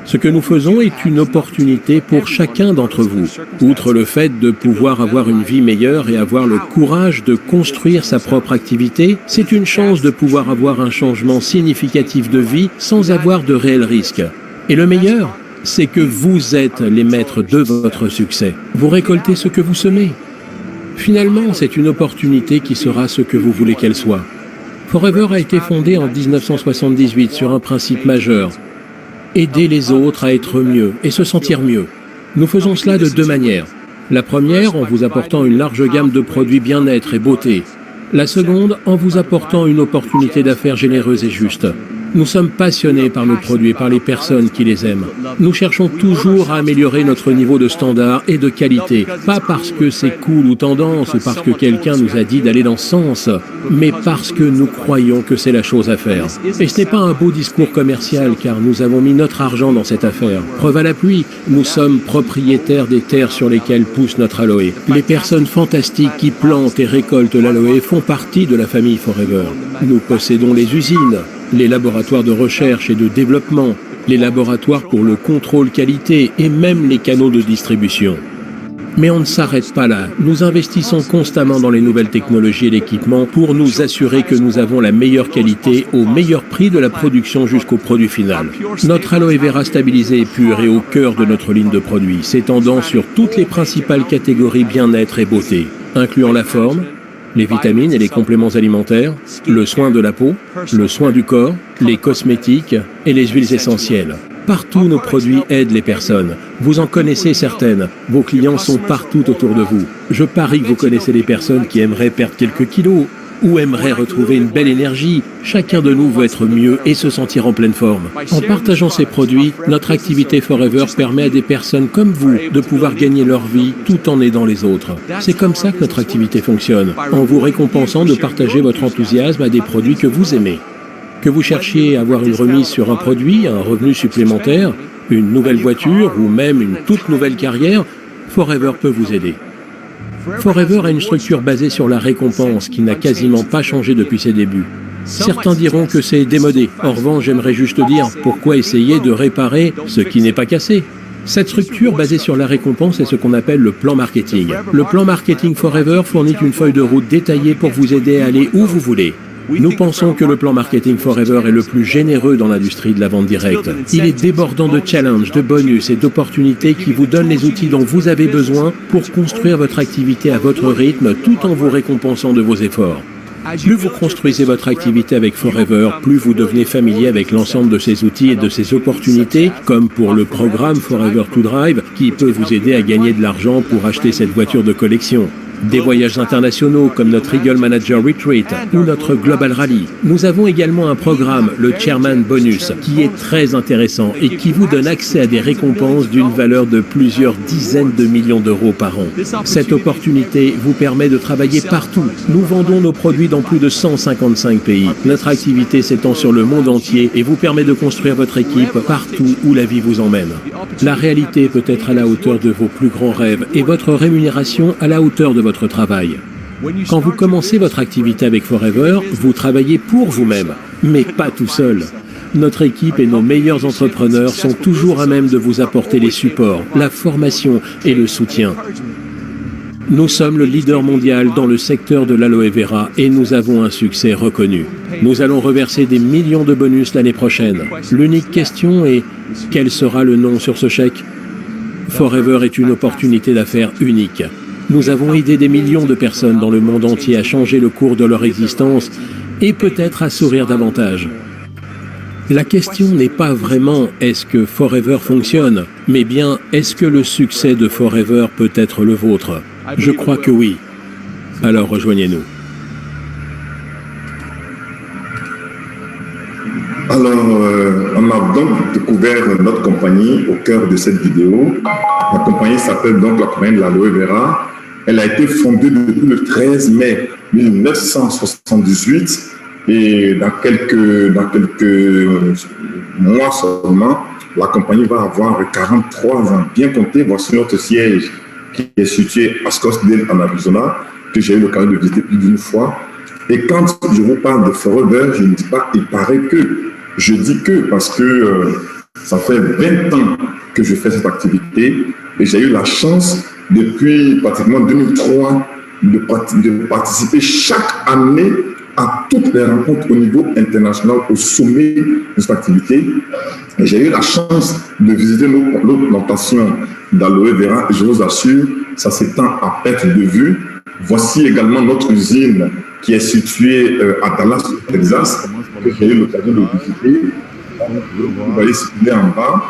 Ce que nous faisons est une opportunité pour chacun d'entre vous. Outre le fait de pouvoir avoir une vie meilleure et avoir le courage de construire sa propre activité, c'est une chance de pouvoir avoir un changement significatif de vie sans avoir de réels risques. Et le meilleur, c'est que vous êtes les maîtres de votre succès. Vous récoltez ce que vous semez. Finalement, c'est une opportunité qui sera ce que vous voulez qu'elle soit. Forever a été fondé en 1978 sur un principe majeur. Aider les autres à être mieux et se sentir mieux. Nous faisons cela de deux manières. La première, en vous apportant une large gamme de produits bien-être et beauté. La seconde, en vous apportant une opportunité d'affaires généreuse et juste. Nous sommes passionnés par nos produits et par les personnes qui les aiment. Nous cherchons toujours à améliorer notre niveau de standard et de qualité. Pas parce que c'est cool ou tendance ou parce que quelqu'un nous a dit d'aller dans ce sens, mais parce que nous croyons que c'est la chose à faire. Et ce n'est pas un beau discours commercial car nous avons mis notre argent dans cette affaire. Preuve à l'appui, nous sommes propriétaires des terres sur lesquelles pousse notre aloe. Les personnes fantastiques qui plantent et récoltent l'aloe font partie de la famille Forever. Nous possédons les usines, les laboratoires de recherche et de développement, les laboratoires pour le contrôle qualité et même les canaux de distribution. Mais on ne s'arrête pas là. Nous investissons constamment dans les nouvelles technologies et l'équipement pour nous assurer que nous avons la meilleure qualité au meilleur prix de la production jusqu'au produit final. Notre aloe vera stabilisé et pur est au cœur de notre ligne de produits, s'étendant sur toutes les principales catégories bien-être et beauté, incluant la forme, les vitamines et les compléments alimentaires, le soin de la peau, le soin du corps, les cosmétiques et les huiles essentielles. Partout, nos produits aident les personnes. Vous en connaissez certaines. Vos clients sont partout autour de vous. Je parie que vous connaissez des personnes qui aimeraient perdre quelques kilos ou aimeraient retrouver une belle énergie. Chacun de nous veut être mieux et se sentir en pleine forme. En partageant ces produits, notre activité Forever permet à des personnes comme vous de pouvoir gagner leur vie tout en aidant les autres. C'est comme ça que notre activité fonctionne, en vous récompensant de partager votre enthousiasme à des produits que vous aimez. Que vous cherchiez à avoir une remise sur un produit, un revenu supplémentaire, une nouvelle voiture ou même une toute nouvelle carrière, Forever peut vous aider. Forever a une structure basée sur la récompense qui n'a quasiment pas changé depuis ses débuts. Certains diront que c'est démodé. En revanche, j'aimerais juste dire, pourquoi essayer de réparer ce qui n'est pas cassé ? Cette structure basée sur la récompense est ce qu'on appelle le plan marketing. Le plan marketing Forever fournit une feuille de route détaillée pour vous aider à aller où vous voulez. Nous pensons que le plan Marketing Forever est le plus généreux dans l'industrie de la vente directe. Il est débordant de challenges, de bonus et d'opportunités qui vous donnent les outils dont vous avez besoin pour construire votre activité à votre rythme tout en vous récompensant de vos efforts. Plus vous construisez votre activité avec Forever, plus vous devenez familier avec l'ensemble de ces outils et de ces opportunités, comme pour le programme Forever to Drive, qui peut vous aider à gagner de l'argent pour acheter cette voiture de collection. Des voyages internationaux comme notre Eagle Manager Retreat ou notre Global Rally. Nous avons également un programme, le Chairman Bonus, qui est très intéressant et qui vous donne accès à des récompenses d'une valeur de plusieurs dizaines de millions d'euros par an. Cette opportunité vous permet de travailler partout. Nous vendons nos produits dans plus de 155 pays. Notre activité s'étend sur le monde entier et vous permet de construire votre équipe partout où la vie vous emmène. La réalité peut être à la hauteur de vos plus grands rêves et votre rémunération à la hauteur de votre travail. Quand vous commencez votre activité avec Forever, vous travaillez pour vous-même, mais pas tout seul. Notre équipe et nos meilleurs entrepreneurs sont toujours à même de vous apporter les supports, la formation et le soutien. Nous sommes le leader mondial dans le secteur de l'aloe vera et nous avons un succès reconnu. Nous allons reverser des millions de bonus l'année prochaine. L'unique question est, quel sera le nom sur ce chèque ? Forever est une opportunité d'affaires unique. Nous avons aidé des millions de personnes dans le monde entier à changer le cours de leur existence et peut-être à sourire davantage. La question n'est pas vraiment est-ce que Forever fonctionne, mais bien est-ce que le succès de Forever peut être le vôtre ? Je crois que oui. Alors rejoignez-nous. Alors, on a donc découvert notre compagnie au cœur de cette vidéo. La compagnie s'appelle donc la compagnie de l'aloe vera. Elle a été fondée depuis le 13 mai 1978 et dans quelques mois seulement, la compagnie va avoir 43 ans. Bien compté, voici notre siège qui est situé à Scottsdale en Arizona, que j'ai eu l'occasion de visiter plus d'une fois. Et quand je vous parle de Forever, je ne dis pas il paraît que. Je dis que parce que ça fait 20 ans que je fais cette activité et j'ai eu la chance depuis pratiquement 2003 de participer chaque année à toutes les rencontres au niveau international, au sommet de cette activité. Et j'ai eu la chance de visiter nos plantations d'aloe vera et je vous assure, ça s'étend à perte de vue. Voici également notre usine qui est située à Dallas, Texas, que j'ai eu l'occasion de visiter. Vous voyez situé en bas.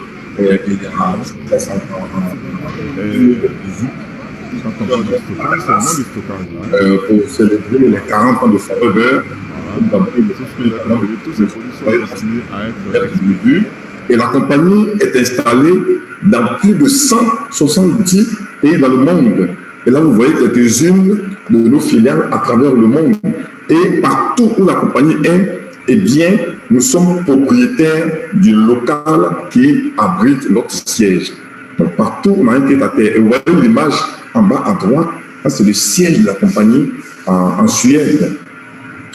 Pour célébrer les 40 ans de Forever, et la compagnie est installée dans plus de 170 pays dans le monde. Et là, vous voyez quelques-unes de nos filiales à travers le monde. Et partout où la compagnie est, eh bien, nous sommes propriétaires du local qui abrite notre siège. Donc, partout, on a un pied à terre. Et vous voyez l'image en bas à droite, c'est le siège de la compagnie en Suède.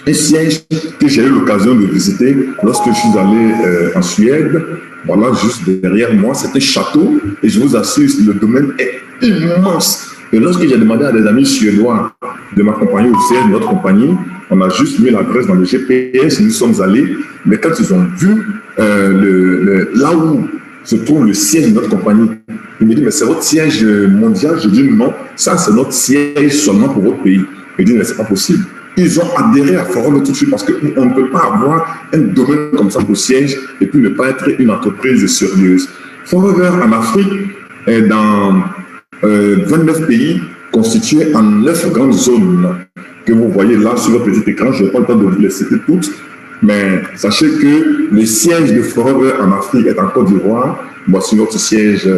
Un siège que j'ai eu l'occasion de visiter lorsque je suis allé en Suède. Voilà, juste derrière moi, c'est un château. Et je vous assure, le domaine est immense. Et lorsque j'ai demandé à des amis suédois de m'accompagner au siège de notre compagnie, on a juste mis l'adresse dans le GPS, nous sommes allés, mais quand ils ont vu là où se trouve le siège de notre compagnie, ils me disent, mais c'est votre siège mondial? Je dis non, ça c'est notre siège seulement pour votre pays. Ils disent, mais c'est pas possible. Ils ont adhéré à Forever tout de suite parce qu'on ne peut pas avoir un domaine comme ça au siège et puis ne pas être une entreprise sérieuse. Forever en Afrique est dans 29 pays constitués en 9 grandes zones que vous voyez là sur votre petit écran. Je n'ai pas le temps de vous les citer toutes, mais sachez que le siège de Forever en Afrique est en Côte d'Ivoire. Voici notre siège,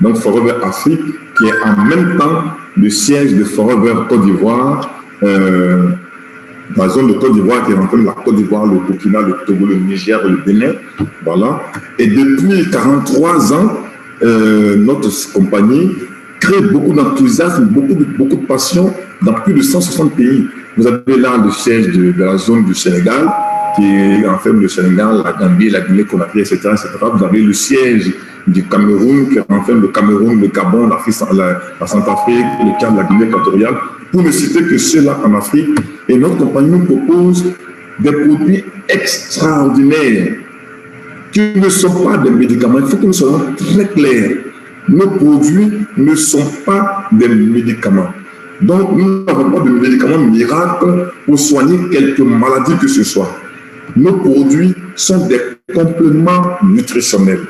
donc Forever Afrique, qui est en même temps le siège de Forever Côte d'Ivoire. Dans la zone de Côte d'Ivoire qui rencontre la Côte d'Ivoire, le Burkina, le Togo, le Niger, le Bénin. Voilà. Et depuis 43 ans, notre compagnie crée beaucoup d'enthousiasme, beaucoup de passion dans plus de 160 pays. Vous avez là le siège de la zone du Sénégal, qui est en fait le Sénégal, la Gambie, la Guinée-Conakry, etc., etc. Vous avez le siège du Cameroun, qui est en fait le Cameroun, le Gabon, la Centrafrique, le Tchad, la Guinée équatoriale, pour ne citer que ceux-là en Afrique. Et notre compagnie nous propose des produits extraordinaires qui ne sont pas des médicaments. Il faut que nous soyons très clairs. Nos produits ne sont pas des médicaments. Donc, nous n'avons pas de médicaments miracles pour soigner quelque maladie que ce soit. Nos produits sont des compléments nutritionnels.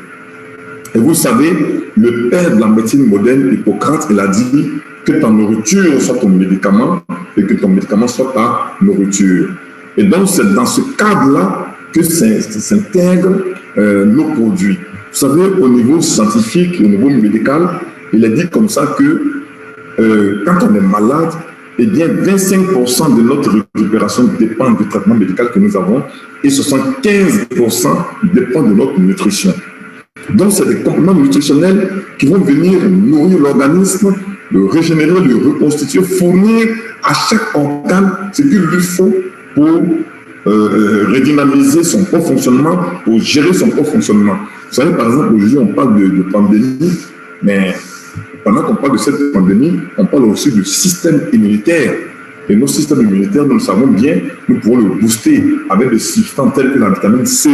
Et vous savez, le père de la médecine moderne, Hippocrate, il a dit que ta nourriture soit ton médicament et que ton médicament soit ta nourriture. Et donc, c'est dans ce cadre-là que s'intègrent nos produits. Vous savez, au niveau scientifique, au niveau médical, il est dit comme ça que quand on est malade, eh bien, 25% de notre récupération dépend du traitement médical que nous avons et 75% dépend de notre nutrition. Donc, c'est des compléments nutritionnels qui vont venir nourrir l'organisme, le régénérer, le reconstituer, fournir à chaque organe ce qu'il lui faut pour redynamiser son propre fonctionnement, pour gérer son propre fonctionnement. Vous savez, par exemple, aujourd'hui, on parle de pandémie, mais pendant qu'on parle de cette pandémie, on parle aussi du système immunitaire. Et nos systèmes immunitaires, nous le savons bien, nous pouvons le booster avec des substances telles que la vitamine C,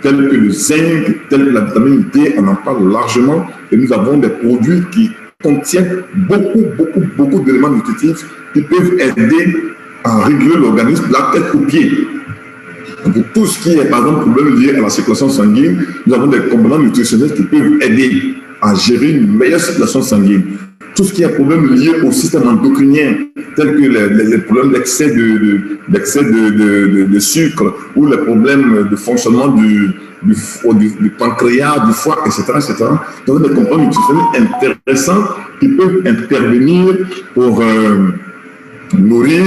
telles que le zinc, telles que la vitamine D, on en parle largement. Et nous avons des produits qui contiennent beaucoup d'éléments nutritifs qui peuvent aider à réguler l'organisme de la tête aux pieds. Pour tout ce qui est, par exemple, problème lié à la circulation sanguine, nous avons des compléments nutritionnels qui peuvent aider à gérer une meilleure circulation sanguine. Tout ce qui est problème lié au système endocrinien, tels que les problèmes d'excès de sucre ou les problèmes de fonctionnement du pancréas, du foie, etc. Nous avons des compléments nutritionnels intéressants qui peuvent intervenir pour nourrir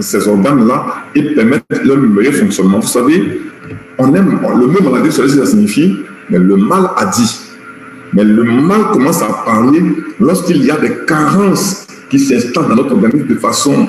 ces organes-là et permettre leur meilleur fonctionnement. Vous savez, on aime le mot maladie, ça signifie, mais le mal a dit. Mais le mal commence à parler lorsqu'il y a des carences qui s'installent dans notre organisme de façon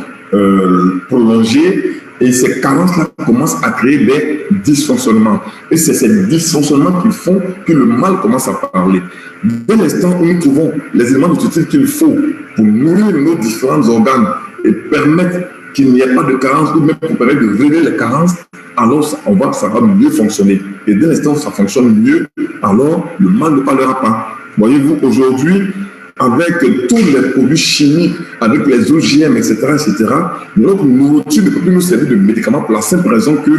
prolongée, et ces carences-là commencent à créer des dysfonctionnements. Et c'est ces dysfonctionnements qui font que le mal commence à parler. Dès l'instant où nous trouvons les éléments nutritifs qu'il faut pour nourrir nos différents organes et permettre qu'il n'y ait pas de carences, ou même pour permettre de régler les carences, alors ça va mieux fonctionner. Et dès l'instant où ça fonctionne mieux, alors le mal ne parlera pas. Voyez-vous, aujourd'hui, avec tous les produits chimiques, avec les OGM, etc., notre nourriture ne peut plus nous servir de médicaments pour la simple raison que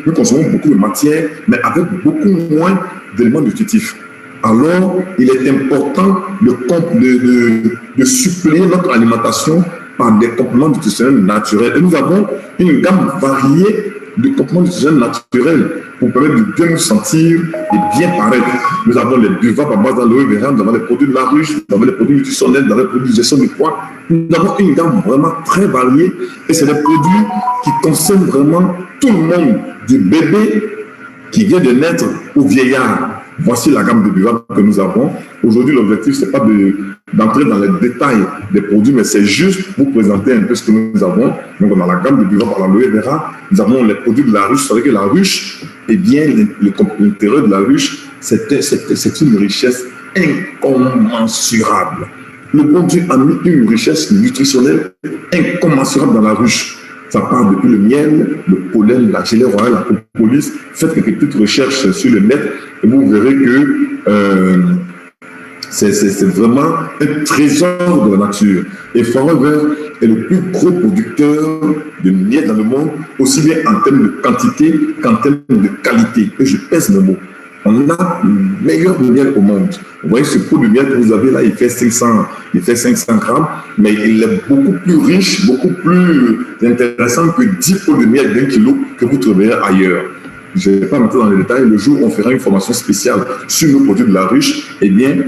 nous consommons beaucoup de matière, mais avec beaucoup moins d'éléments nutritifs. Alors, il est important de suppléer notre alimentation par des compléments nutritionnels naturels. Et nous avons une gamme variée de compléments nutritionnels naturels pour permettre de bien nous sentir et bien paraître. Nous avons les buvables à base d'aloe vera, nous avons les produits de la ruche, nous avons les produits nutritionnels, nous avons les produits de gestion du poids. Nous avons une gamme vraiment très variée et c'est des produits qui concernent vraiment tout le monde, du bébé qui vient de naître au vieillard. Voici la gamme de buvables que nous avons. Aujourd'hui, l'objectif, ce n'est pas d'entrer dans les détails des produits, mais c'est juste vous présenter un peu ce que nous avons. Donc, on a la gamme de buvables à l'aloe vera. Nous avons les produits de la ruche. Vous savez que la ruche, eh bien, l'intérieur de la ruche, c'est une richesse incommensurable. Le bon Dieu a mis une richesse nutritionnelle incommensurable dans la ruche. Ça part depuis le miel, le pollen, la gelée royale, la propolis. Faites quelques petites recherches sur le net et vous verrez que c'est vraiment un trésor de la nature. Et Forever est le plus gros producteur de miel dans le monde, aussi bien en termes de quantité qu'en termes de qualité. Et je pèse le mot. On a le meilleur miel au monde. Vous voyez ce pot de miel que vous avez là, il fait 500 grammes, mais il est beaucoup plus riche, beaucoup plus intéressant que 10 pots de miel d'1 kilo que vous trouverez ailleurs. Je ne vais pas rentrer dans les détails. Le jour où on fera une formation spéciale sur nos produits de la ruche, eh bien,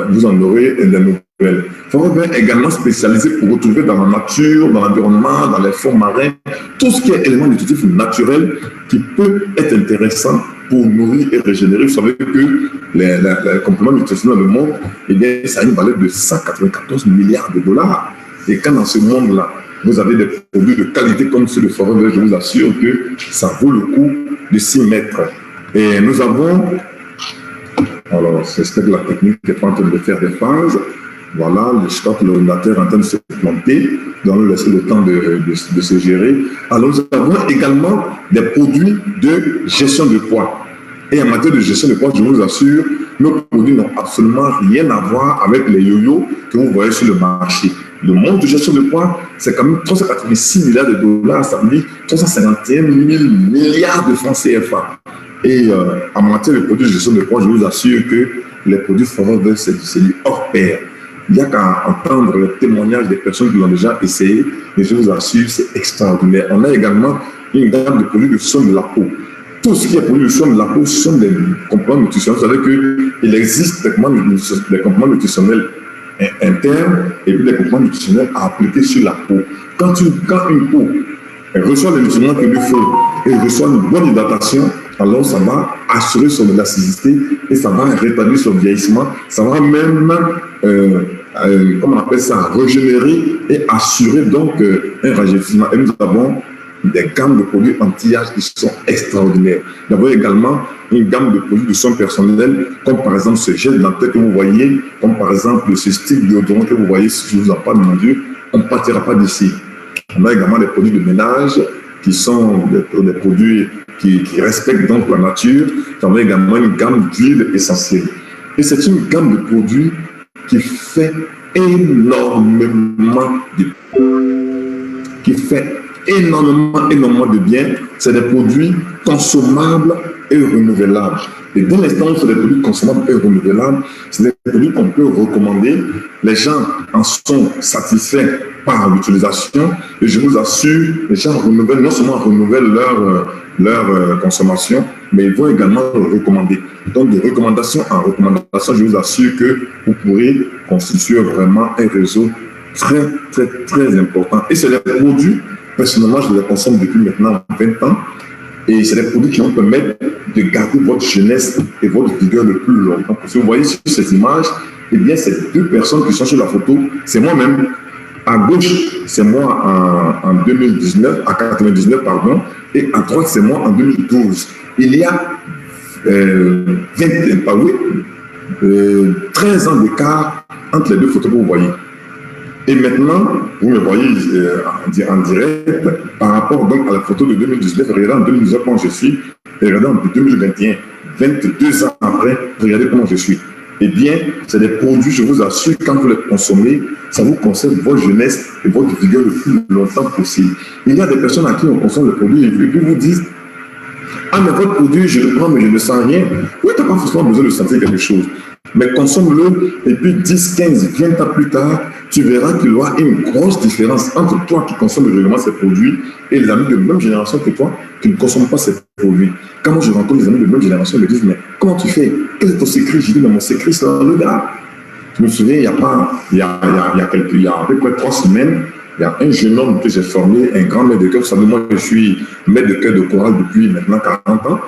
vous en aurez des nouvelles. Forever est également spécialisé pour retrouver dans la nature, dans l'environnement, dans les fonds marins, tout ce qui est élément nutritif naturel qui peut être intéressant pour nourrir et régénérer. Vous savez que les compléments nutritionnels dans le monde, eh bien, ça a une valeur de 194 milliards de dollars. Et quand dans ce monde-là, vous avez des produits de qualité comme ceux de Forever, je vous assure que ça vaut le coup de s'y mettre. Et nous avons, alors j'espère que la technique n'est pas en train de faire des phases. Voilà, je crois que l'ordinateur est en train de se planter. Nous allons laisser le temps de se gérer. Alors nous avons également des produits de gestion de poids. Et en matière de gestion de poids, je vous assure, nos produits n'ont absolument rien à voir avec les yo-yo que vous voyez sur le marché. Le monde de gestion de poids, c'est quand même 386 milliards de dollars, ça veut dire 351 000 milliards de francs CFA. Et en matière de produits de gestion de poids, je vous assure que les produits Forever, c'est du hors pair. Il n'y a qu'à entendre les témoignages des personnes qui l'ont déjà essayé, et je vous assure, c'est extraordinaire. On a également une gamme de produits de soins de la peau. Tout ce qui est produit de soins de la peau sont des compléments nutritionnels. Vous savez qu'il existe des compléments nutritionnels internes et puis des compléments nutritionnels à appliquer sur la peau. Quand une peau reçoit les nutriments qu'il lui faut et reçoit une bonne hydratation, alors ça va assurer son élasticité et ça va rétablir son vieillissement. Ça va même, comment on appelle ça, régénérer et assurer donc un rajeunissement. Et nous avons des gammes de produits anti-âge qui sont extraordinaires. Nous avons également une gamme de produits de soins personnels, comme par exemple ce gel dentaire que vous voyez, comme par exemple ce style déodorant que vous voyez, si je vous en parle, mon Dieu, on ne partira pas d'ici. On a également des produits de ménage qui sont des produits qui respectent donc la nature. Nous avons également une gamme d'huiles essentielles. Et c'est une gamme de produits qui fait énormément de bien. C'est des produits consommables et renouvelables. Et dès l'instant où c'est des produits consommables et renouvelables, c'est des produits qu'on peut recommander. Les gens en sont satisfaits par l'utilisation. Et je vous assure, les gens renouvellent, non seulement renouvellent leur consommation, mais ils vont également le recommander. Donc, de recommandation en recommandation, je vous assure que vous pourrez constituer vraiment un réseau très, très, très important. Et c'est des produits, personnellement, je les consomme depuis maintenant 20 ans. Et c'est des produits qui vont permettre de garder votre jeunesse et votre vigueur le plus longtemps. Parce que vous voyez sur cette image, eh bien, ces deux personnes qui sont sur la photo, c'est moi-même. À gauche, c'est moi en 2019, à 99, pardon, et à droite, c'est moi en 2012. Il y a 13 ans d'écart entre les deux photos que vous voyez. Et maintenant, vous me voyez en direct par rapport donc à la photo de 2019. Regardez en 2019 comment je suis, et regardez en 2021, 22 ans après, regardez comment je suis. Eh bien, c'est des produits, je vous assure, quand vous les consommez, ça vous conserve votre jeunesse et votre vigueur le plus longtemps possible. Il y a des personnes à qui on consomme le produit et puis vous disent « Ah, mais votre produit, je le prends, mais je ne sens rien. » Oui, tu n'as pas forcément besoin de sentir quelque chose. Mais consomme-le et puis 10, 15, 20 ans plus tard, tu verras qu'il y aura une grosse différence entre toi qui consommes régulièrement ces produits et les amis de même génération que toi qui ne consomment pas ces produits. Quand moi je rencontre des amis de même génération, ils me disent « Mais comment tu fais? Quel est ton secret ?» Je dis « Mais mon secret, c'est dans le gars. » Je me souviens, il y a à peu près 3 semaines, il y a un jeune homme que j'ai formé, un grand maître de cœur. Vous savez, moi, je suis maître de cœur de chorale depuis maintenant 40 ans.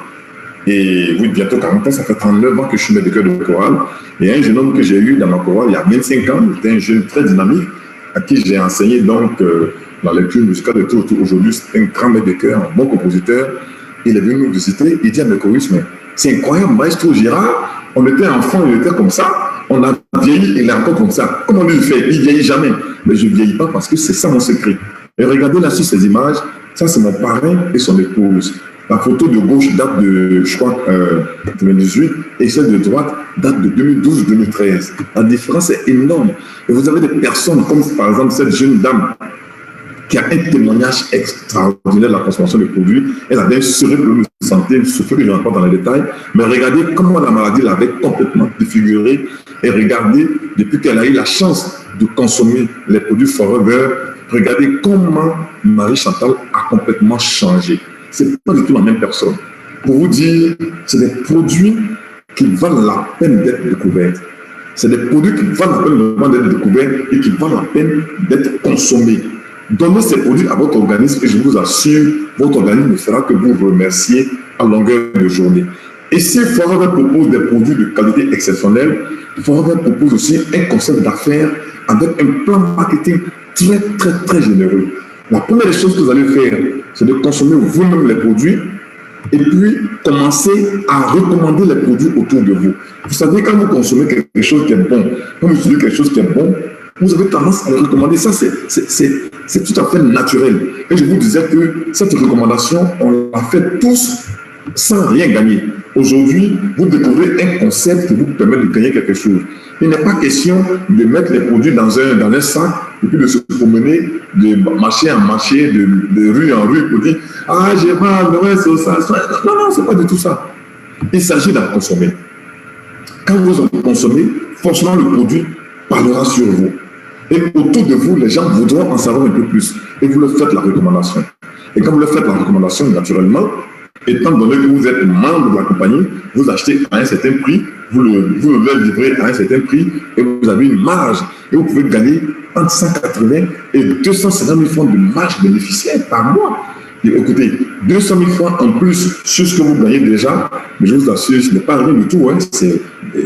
Et oui, bientôt 40 ans, ça fait 39 ans que je suis maître de cœur de chorale. Et un jeune homme que j'ai eu dans ma chorale il y a 25 ans, c'était un jeune très dynamique, à qui j'ai enseigné donc la lecture musicale de tout. Aujourd'hui, c'est un grand maître de cœur, un bon compositeur. Il est venu nous visiter, il dit à mes choristes, mais c'est incroyable, maestro Girard, on était enfants, il était comme ça. on a vieilli, il est encore comme ça. Comment lui il fait? Il vieillit jamais. Mais je ne vieillis pas parce que c'est ça mon secret. Et regardez là sur ces images, ça c'est mon parrain et son épouse. La photo de gauche date de, je crois, 2018 et celle de droite date de 2012-2013. La différence est énorme. Et vous avez des personnes comme par exemple cette jeune dame qui a un témoignage extraordinaire de la consommation de produits. Elle avait un sérieux problème de santé, ce que je n'entre pas dans les détails. Mais regardez comment la maladie l'avait complètement défigurée. Et regardez, depuis qu'elle a eu la chance de consommer les produits Forever, regardez comment Marie-Chantal a complètement changé. Ce n'est pas du tout la même personne. Pour vous dire, c'est des produits qui valent la peine d'être découverts. C'est des produits qui valent la peine d'être découverts et qui valent la peine d'être consommés. Donnez ces produits à votre organisme et je vous assure, votre organisme ne fera que vous remercier à longueur de journée. Et si Forever propose des produits de qualité exceptionnelle, Forever propose aussi un concept d'affaires avec un plan marketing très, très, très généreux. La première chose que vous allez faire, c'est de consommer vous-même les produits et puis commencer à recommander les produits autour de vous. Vous savez, quand vous consommez quelque chose qui est bon, quand vous utilisez quelque chose qui est bon, vous avez tendance à le recommander. Ça, c'est tout à fait naturel. Et je vous disais que cette recommandation, on l'a fait tous sans rien gagner. Aujourd'hui, vous découvrez un concept qui vous permet de gagner quelque chose. Il n'est pas question de mettre les produits dans un sac et puis de se promener de marché en marché, de rue en rue pour dire « Ah, j'ai pas ouais, c'est ça. » Non, non, c'est pas du tout ça. Il s'agit d'en consommer. Quand vous en consommez, forcément le produit parlera sur vous. Et autour de vous, les gens voudront en savoir un peu plus. Et vous leur faites la recommandation. Et quand vous leur faites la recommandation, naturellement, étant donné que vous êtes membre de la compagnie, vous achetez à un certain prix, vous le leur livrez à un certain prix et vous avez une marge. Et vous pouvez gagner entre 180 et 250 000 francs de marge bénéficiaire par mois. Et écoutez, 200 000 francs en plus sur ce que vous gagnez déjà, mais je vous assure, ce n'est pas rien du tout. Hein.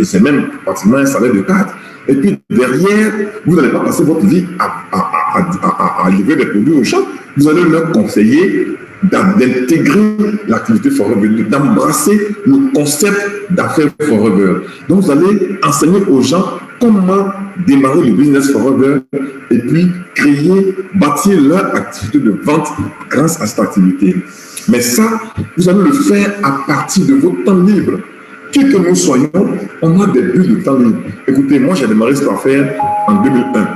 C'est même pratiquement un salaire de cadre. Et puis derrière, vous n'allez pas passer votre vie à livrer des produits aux gens. Vous allez leur conseiller d'intégrer l'activité Forever, d'embrasser le concept d'affaires Forever. Donc vous allez enseigner aux gens comment démarrer le business Forever et puis bâtir leur activité de vente grâce à cette activité. Mais ça, vous allez le faire à partir de votre temps libre. Qui que nous soyons, on a des bulles de temps libre. Écoutez, moi j'ai démarré cette affaire en 2001.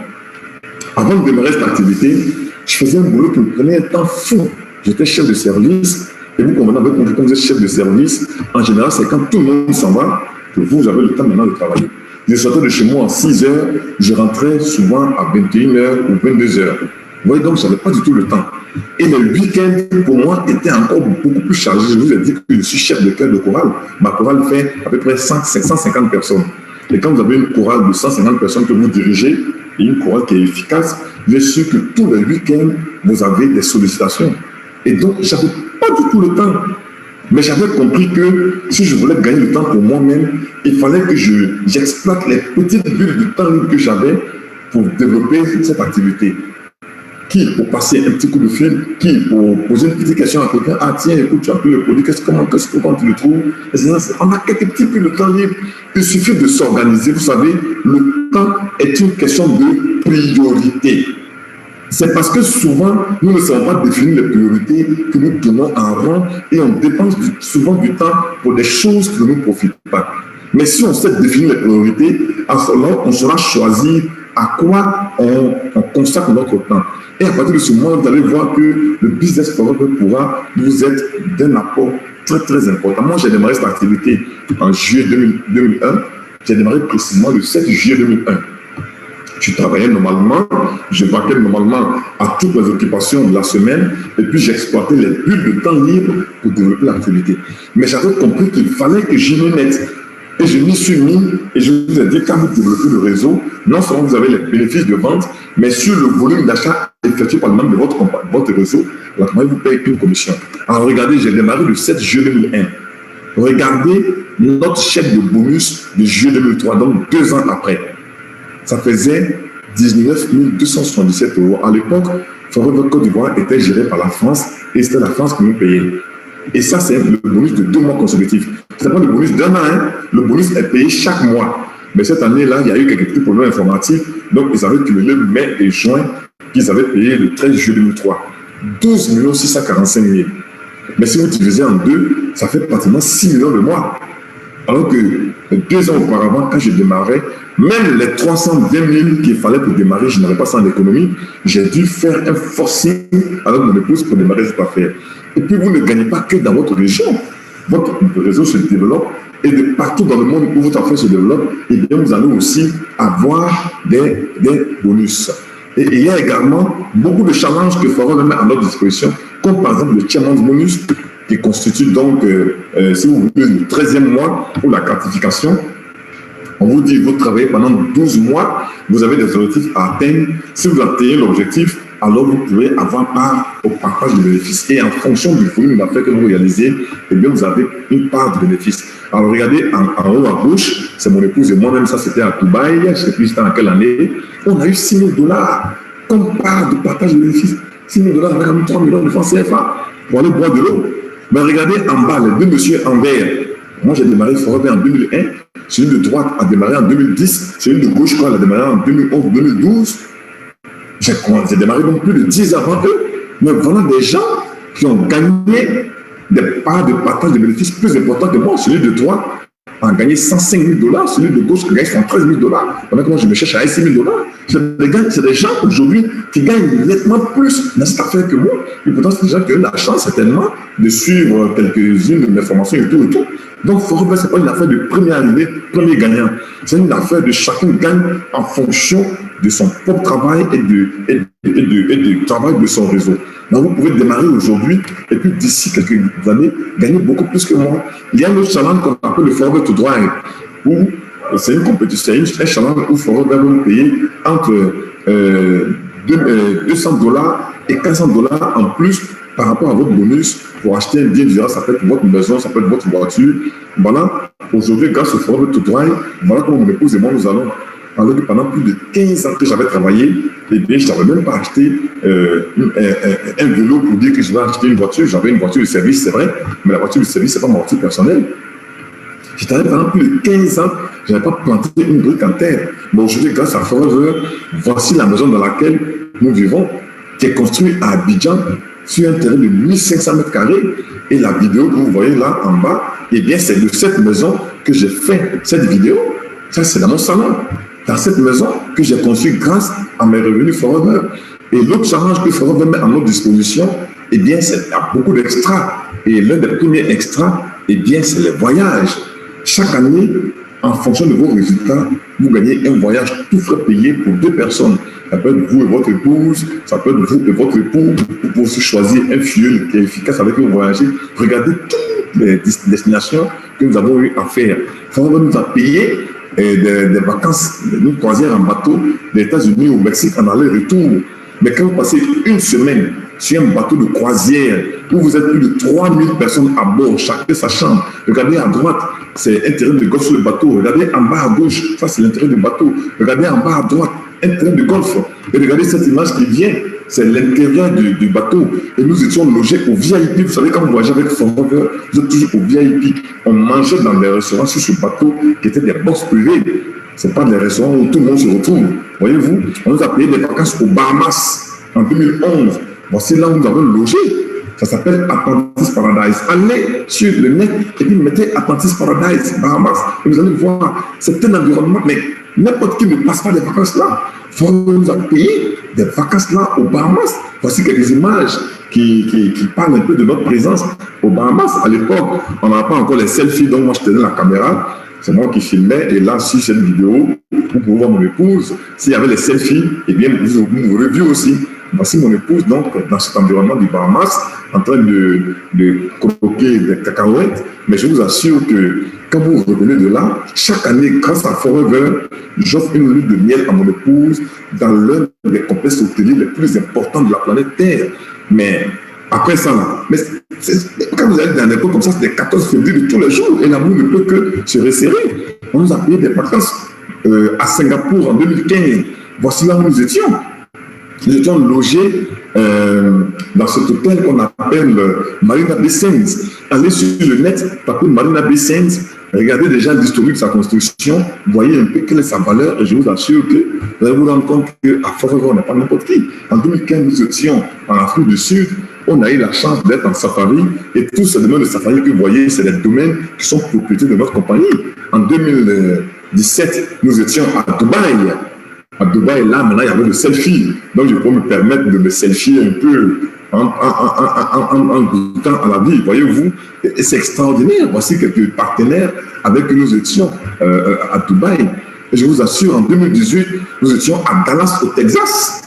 Avant de démarrer cette activité, je faisais un boulot qui me prenait un temps fou. J'étais chef de service, et vous comprenez avec moi, quand vous êtes chef de service, en général, c'est quand tout le monde s'en va que vous avez le temps maintenant de travailler. Je sortais de chez moi à 6 heures, je rentrais souvent à 21h ou 22h. Vous voyez, donc, je n'avais pas du tout le temps. Et le week-end, pour moi, était encore beaucoup plus chargé. Je vous ai dit que je suis chef de chœur de chorale. Ma chorale fait à peu près 550 personnes. Et quand vous avez une chorale de 150 personnes que vous dirigez, et une chorale qui est efficace, je suis sûr que tous les week-ends, vous avez des sollicitations. Et donc, je n'avais pas du tout le temps. Mais j'avais compris que si je voulais gagner du temps pour moi-même, il fallait que j'exploite les petites bulles de temps que j'avais pour développer cette activité. Qui pour passer un petit coup de fil, qui pour poser une petite question à quelqu'un, ah tiens, écoute, tu as pris le produit, comment tu le trouves? On a quelques petits peu de temps libre. Il suffit de s'organiser. Vous savez, le temps est une question de priorité. C'est parce que souvent, nous ne savons pas définir les priorités que nous tournons en rond et on dépense souvent du temps pour des choses qui ne nous profitent pas. Mais si on sait définir les priorités, à ce moment, on saura choisir à quoi on consacre notre temps. Et à partir de ce moment, vous allez voir que le business Forever pourra vous être d'un apport très très important. Moi, j'ai démarré cette activité en juillet 2001. J'ai démarré précisément le 7 juillet 2001. Je travaillais normalement, je vaquais normalement à toutes les occupations de la semaine et puis j'exploitais les bulles de temps libre pour développer l'activité. Mais j'avais compris qu'il fallait que j'y me mette. Et je m'y suis mis et je vous ai dit, quand vous développez le réseau, non seulement vous avez les bénéfices de vente, mais sur le volume d'achat effectué par le membre de votre réseau, la compagnie vous paye une commission. Alors regardez, j'ai démarré le 7 juillet 2001. Regardez notre chèque de bonus de juillet 2003, donc 2 ans après. Ça faisait 19 277 €. À l'époque, Forever Côte d'Ivoire était géré par la France et c'était la France qui nous payait. Et ça, c'est le bonus de 2 mois consécutifs. Ce n'est pas le bonus d'1 an, hein. Le bonus est payé chaque mois. Mais cette année-là, il y a eu quelques petits problèmes informatiques. Donc, ils avaient cumulé mai et juin qu'ils avaient payé le 13 juillet 2003. 12 645 000. Mais si vous divisez en deux, ça fait pratiquement 6 millions de mois. Alors que 2 ans auparavant, quand je démarrais, même les 320 000 qu'il fallait pour démarrer, je n'avais pas ça en économie. J'ai dû faire un forcing avec mon épouse pour démarrer cette affaire. Et puis, vous ne gagnez pas que dans votre région. Votre réseau se développe et de partout dans le monde où votre affaire se développe, et bien, vous allez aussi avoir des bonus. Et il y a également beaucoup de challenges que Forever met à notre disposition, comme par exemple le Chairman's Bonus, qui constitue donc, si vous voulez, le 13e mois pour la gratification. On vous dit, vous travaillez pendant 12 mois, vous avez des objectifs à atteindre. Si vous atteignez l'objectif, alors vous pouvez avoir part au partage de bénéfices. Et en fonction du volume d'affaires que vous réalisez, eh bien, vous avez une part de bénéfices. Alors, regardez, en haut à gauche, c'est mon épouse et moi-même, ça c'était à Dubaï, je ne sais plus c'était en quelle année. On a eu $6 000 comme part de partage de bénéfices. $6 000 avec même 3 millions de francs CFA pour aller boire de l'eau. Mais regardez en bas, les deux messieurs en vert. Moi, j'ai démarré Forever en 2001. Celui de droite a démarré en 2010. Celui de gauche, je crois, a démarré en 2011-2012. J'ai démarré donc plus de 10 ans avant eux. Mais voilà des gens qui ont gagné des parts de partage de bénéfices plus importants que moi. Celui de droite a gagné $105 000. Celui de gauche a gagné $113 000. Pendant que moi, je me cherche à $6 000. C'est des gens aujourd'hui qui gagnent nettement plus dans cette affaire que moi. Et pourtant, c'est des gens qui ont eu la chance certainement de suivre quelques-unes de mes formations et tout et tout. Donc, Forever, ce n'est pas une affaire de premier arrivé, premier gagnant. C'est une affaire de chacun gagne en fonction de son propre travail et du travail de son réseau. Donc, vous pouvez démarrer aujourd'hui et puis d'ici quelques années, gagner beaucoup plus que moi. Il y a un autre challenge qu'on appelle le Forever to Drive, où c'est une compétition, un challenge où Forever va vous payer entre $200 et $400 en plus par rapport à votre bonus pour acheter un bien différent. Ça peut être votre maison, ça peut être votre voiture. Voilà, aujourd'hui, grâce au Forever to Drive, voilà comment mon épouse et moi nous allons. Alors que pendant plus de 15 ans que j'avais travaillé, eh bien, je n'avais même pas acheté un vélo pour dire que je vais acheter une voiture. J'avais une voiture de service, c'est vrai, mais la voiture de service, ce n'est pas ma voiture personnelle. J'étais allé pendant plus de 15 ans, je n'avais pas planté une brique en terre. Bon, aujourd'hui, grâce à Forever, voici la maison dans laquelle nous vivons, qui est construite à Abidjan, sur un terrain de 1500 mètres carrés. Et la vidéo que vous voyez là en bas, eh bien, c'est de cette maison que j'ai fait cette vidéo. Ça, c'est dans mon salon. Dans cette maison que j'ai construite grâce à mes revenus Forever. Et l'autre challenge que Forever met à notre disposition, eh bien, c'est beaucoup d'extras. Et l'un des premiers extras, eh bien, c'est les voyages. Chaque année, en fonction de vos résultats, vous gagnez un voyage tout frais payé pour 2 personnes. Ça peut être vous et votre épouse, ça peut être vous et votre époux. Vous pouvez aussi choisir un fuel qui est efficace avec qui vous voyagez. Regardez toutes les destinations que nous avons eu à faire. Forever nous a payé des vacances, une croisière en bateau des États-Unis au Mexique en aller-retour. Mais quand vous passez une semaine sur un bateau de croisière où vous êtes plus de 3000 personnes à bord, chacun sa chambre, regardez à droite, c'est un terrain de golf sur le bateau. Regardez en bas à gauche, ça c'est l'intérieur du bateau. Regardez en bas à droite, un terrain de golf. Et regardez cette image qui vient, c'est l'intérieur du bateau. Et nous étions logés au VIP. Vous savez, quand vous voyagez avec Forever, vous êtes toujours au VIP. On mangeait dans des restaurants sur ce bateau qui étaient des box privées. Ce n'est pas des restaurants où tout le monde se retrouve. Voyez-vous, on nous a payé des vacances aux Bahamas en 2011. Voici là où nous avons logé. Ça s'appelle Atlantis Paradise. Allez sur le net et puis mettez Atlantis Paradise, Bahamas. Et vous allez voir, c'est un environnement, mais n'importe qui ne passe pas des vacances là. Forever nous a payé des vacances là aux Bahamas. Voici quelques images qui parlent un peu de notre présence aux Bahamas. À l'époque, on n'avait pas encore les selfies, donc moi je tenais la caméra. C'est moi qui filmais, et là, sur cette vidéo, vous pouvez voir mon épouse. S'il y avait les selfies, eh bien, vous reviez aussi. Voici mon épouse, donc, dans cet environnement du Bahamas, en train de croquer des cacahuètes. Mais je vous assure que quand vous revenez de là, chaque année, grâce à Forever, j'offre une lune de miel à mon épouse dans l'un des complexes hôteliers les plus importants de la planète Terre. Mais après ça, là, mais quand vous allez dans un époque comme ça, c'est des 14 février de tous les jours, et l'amour ne peut que se resserrer. On nous a payé des vacances à Singapour en 2015. Voici là où nous étions. Nous étions logés dans cet hôtel qu'on appelle Marina Bay Sands. Allez sur le net, tapez Marina Bay Sands, regardez déjà l'historique de sa construction, voyez un peu quelle est sa valeur, et je vous assure que vous allez vous rendre compte qu'à Forever, on n'est pas n'importe qui. En 2015, nous étions en Afrique du Sud, on a eu la chance d'être en safari, et tous ces domaines de safari que vous voyez, c'est des domaines qui sont propriétés de notre compagnie. En 2017, nous étions à Dubaï. À Dubaï, là, maintenant, il y avait le selfie. Donc, je peux me permettre de me selfier un peu en goûtant à la vie, voyez-vous. Et c'est extraordinaire. Voici quelques partenaires avec qui nous étions à Dubaï. Et je vous assure, en 2018, nous étions à Dallas, au Texas,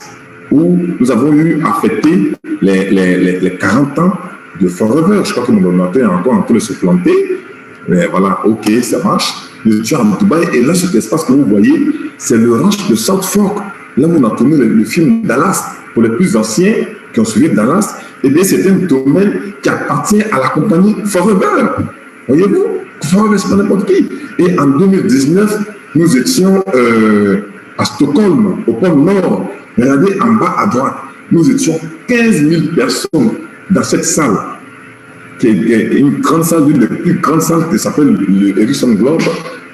où nous avons eu à fêter les 40 ans de Forever. Je crois que mon ordinateur est encore en train de se planter. Mais voilà, ok, ça marche. Nous étions à Dubaï, et là, cet espace que vous voyez, c'est le ranch de South Fork. Là où on a tourné le film Dallas. Pour les plus anciens qui ont suivi Dallas, eh bien, c'est un domaine qui appartient à la compagnie Forever. Voyez-vous, Forever, c'est pas n'importe qui. Et en 2019, nous étions à Stockholm, au pôle Nord. Regardez en bas à droite, nous étions 15 000 personnes dans cette salle, qui est une grande salle, l'une des plus grandes salles qui s'appelle le Ericsson Globe,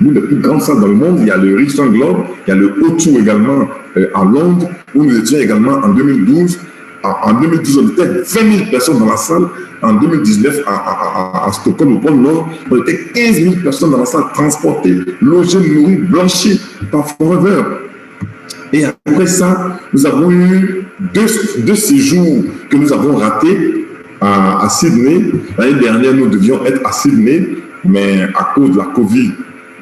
l'une des plus grandes salles dans le monde. Il y a le Ericsson Globe, il y a le O2 également à Londres, où nous étions également en 2012. En 2012, on était 20 000 personnes dans la salle. En 2019, à Stockholm, au pôle Nord, on était 15 000 personnes dans la salle, transportées, logées, nourries, blanchies par Forever. Et après ça, nous avons eu deux séjours que nous avons ratés à Sydney. L'année dernière, nous devions être à Sydney, mais à cause de la Covid,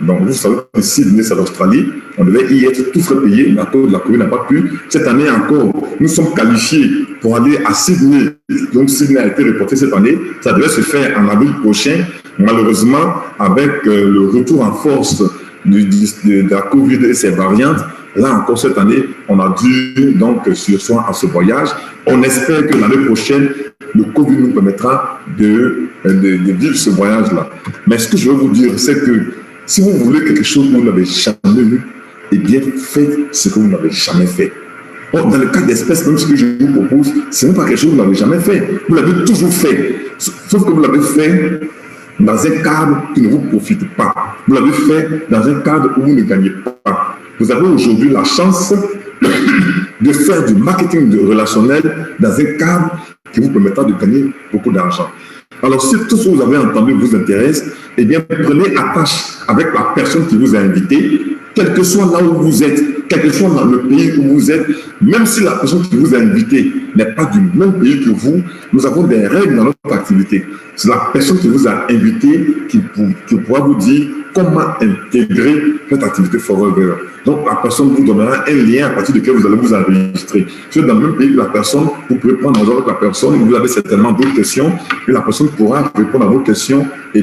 donc vous savez que Sydney, c'est l'Australie, on devait y être tous frais payés, mais à cause de la Covid, on n'a pas pu. Cette année encore, nous sommes qualifiés pour aller à Sydney. Donc Sydney a été reporté cette année. Ça devait se faire en avril prochain. Malheureusement, avec le retour en force de la Covid et ses variantes, là encore cette année, on a dû donc sursoir à ce voyage. On espère que l'année prochaine, le Covid nous permettra de vivre ce voyage-là. Mais ce que je veux vous dire, c'est que si vous voulez quelque chose que vous n'avez jamais vu, eh bien, faites ce que vous n'avez jamais fait. Bon, dans le cas d'espèces, même ce que je vous propose, ce n'est pas quelque chose que vous n'avez jamais fait. Vous l'avez toujours fait. Sauf que vous l'avez fait dans un cadre qui ne vous profite pas. Vous l'avez fait dans un cadre où vous ne gagnez pas. Vous avez aujourd'hui la chance de faire du marketing relationnel dans un cadre qui vous permettra de gagner beaucoup d'argent. Alors, si tout ce que vous avez entendu vous intéresse, eh bien, prenez attache avec la personne qui vous a invité, quel que soit là où vous êtes, quel que soit dans le pays où vous êtes, même si la personne qui vous a invité n'est pas du même pays que vous, nous avons des règles dans notre activité. C'est la personne qui vous a invité qui pourra vous dire comment intégrer votre activité Forever. Donc, la personne vous donnera un lien à partir duquel vous allez vous enregistrer. Si vous êtes dans le même pays que la personne, vous pouvez prendre avec la personne, vous avez certainement d'autres questions, et la personne pourra répondre à vos questions, et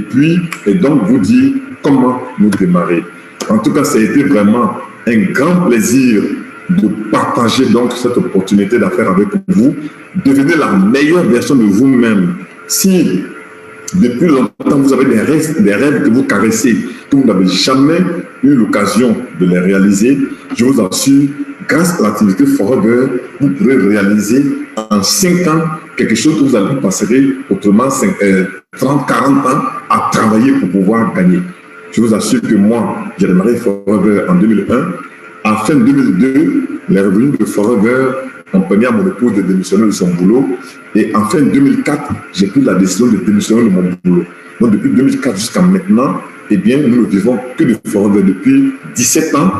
donc vous dire comment nous démarrer. En tout cas, ça a été vraiment un grand plaisir de partager donc cette opportunité d'affaires avec vous. Devenez la meilleure version de vous-même. Si depuis longtemps vous avez des rêves que vous caressez, que vous n'avez jamais eu l'occasion de les réaliser, je vous assure, grâce à l'activité Forever, vous pourrez réaliser en 5 ans quelque chose que vous allez passer autrement 30, 40 ans à travailler pour pouvoir gagner. Je vous assure que moi, j'ai démarré Forever en 2001. En fin 2002, les revenus de Forever ont permis à mon épouse de démissionner de son boulot. Et en fin 2004, j'ai pris la décision de démissionner de mon boulot. Donc depuis 2004 jusqu'à maintenant, eh bien, nous ne vivons que de Forever depuis 17 ans.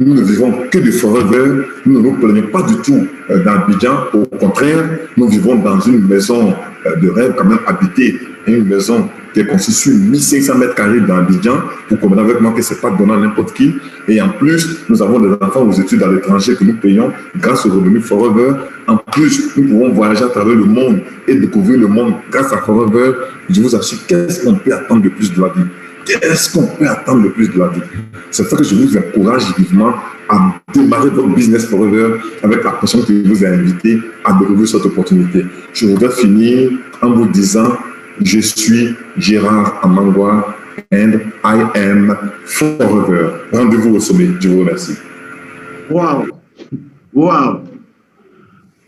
Nous ne vivons que de Forever. Nous ne nous plaignons pas du tout d'Abidjan. Au contraire, nous vivons dans une maison de rêve quand même habitée. Une maison qui est constituée de 1500 mètres carrés dans Abidjan. Vous comprenez avec moi que ce n'est pas donné à n'importe qui. Et en plus, nous avons des enfants aux études à l'étranger que nous payons grâce aux revenus Forever. En plus, nous pouvons voyager à travers le monde et découvrir le monde grâce à Forever. Je vous assure, qu'est-ce qu'on peut attendre de plus de la vie? Qu'est-ce qu'on peut attendre de plus de la vie? C'est ça que je vous encourage vivement à démarrer votre business Forever avec la personne qui vous a invité à découvrir cette opportunité. Je voudrais finir en vous disant, je suis Gérard Amangwa and I am Forever. Rendez-vous au sommet. Je vous remercie. Waouh! Waouh!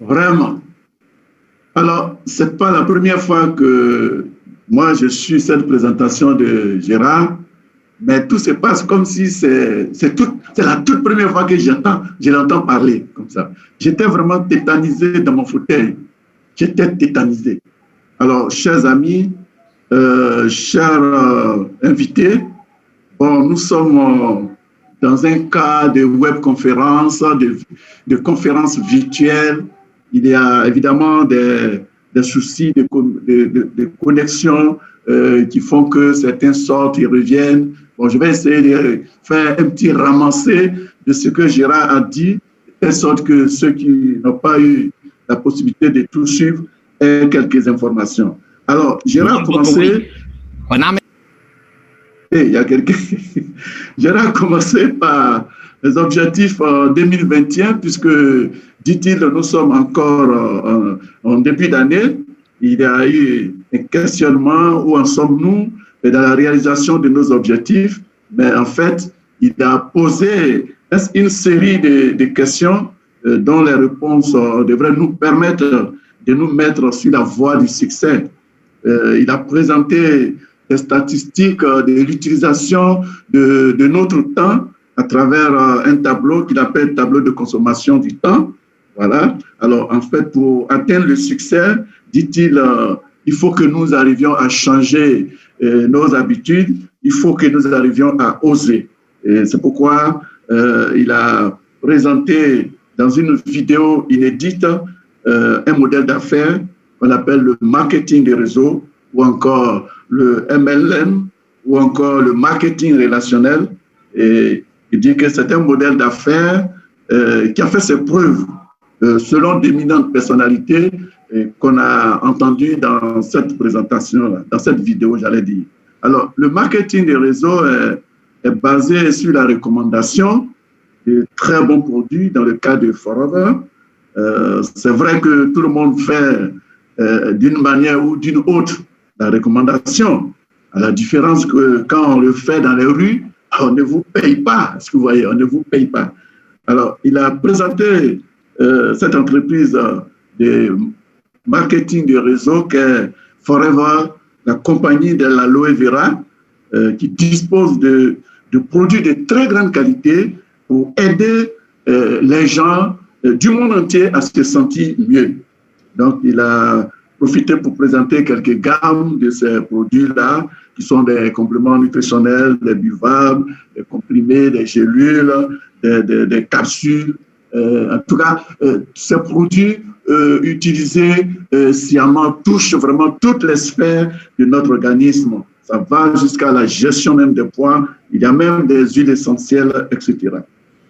Vraiment. Alors, ce n'est pas la première fois que moi, je suis cette présentation de Gérard, mais tout se passe comme si c'est la toute première fois que je l'entends parler comme ça. J'étais vraiment tétanisé dans mon fauteuil. J'étais tétanisé. Alors, chers amis, chers invités, bon, nous sommes dans un cas de webconférence, de conférence virtuelle. Il y a évidemment des soucis de connexion qui font que certains sortent et reviennent. Bon, je vais essayer de faire un petit ramassé de ce que Gérard a dit, de telle sorte que ceux qui n'ont pas eu la possibilité de tout suivre aient quelques informations. Alors, Gérard a commencé... Il y a quelqu'un... Gérard a commencé par les objectifs 2021, puisque, dit-il, nous sommes encore en début d'année. Il y a eu un questionnement, où en sommes-nous dans la réalisation de nos objectifs, mais en fait, il a posé une série de questions dont les réponses devraient nous permettre de nous mettre sur la voie du succès. Il a présenté des statistiques de l'utilisation de notre temps à travers un tableau qu'il appelle tableau de consommation du temps. Voilà. Alors, en fait, pour atteindre le succès, dit-il, il faut que nous arrivions à changer nos habitudes, il faut que nous arrivions à oser. Et c'est pourquoi il a présenté dans une vidéo inédite un modèle d'affaires qu'on appelle le marketing des réseaux, ou encore le MLM, ou encore le marketing relationnel. Et il dit que c'est un modèle d'affaires qui a fait ses preuves selon d'éminentes personnalités qu'on a entendues dans cette présentation, dans cette vidéo, j'allais dire. Alors, le marketing des réseaux est basé sur la recommandation de très bons produits dans le cas de Forever. C'est vrai que tout le monde fait d'une manière ou d'une autre la recommandation, à la différence que quand on le fait dans les rues, on ne vous paye pas. Est-ce que vous voyez, on ne vous paye pas. Alors, il a présenté cette entreprise de marketing de réseau qu'est Forever, la compagnie de l'aloe vera, qui dispose de produits de très grande qualité pour aider les gens du monde entier à se sentir mieux. Donc, il a profité pour présenter quelques gammes de ces produits-là, qui sont des compléments nutritionnels, des buvables, des comprimés, des gélules, des capsules. En tout cas, ces produits utilisés sciemment touchent vraiment toutes les sphères de notre organisme. Ça va jusqu'à la gestion même des poids. Il y a même des huiles essentielles, etc.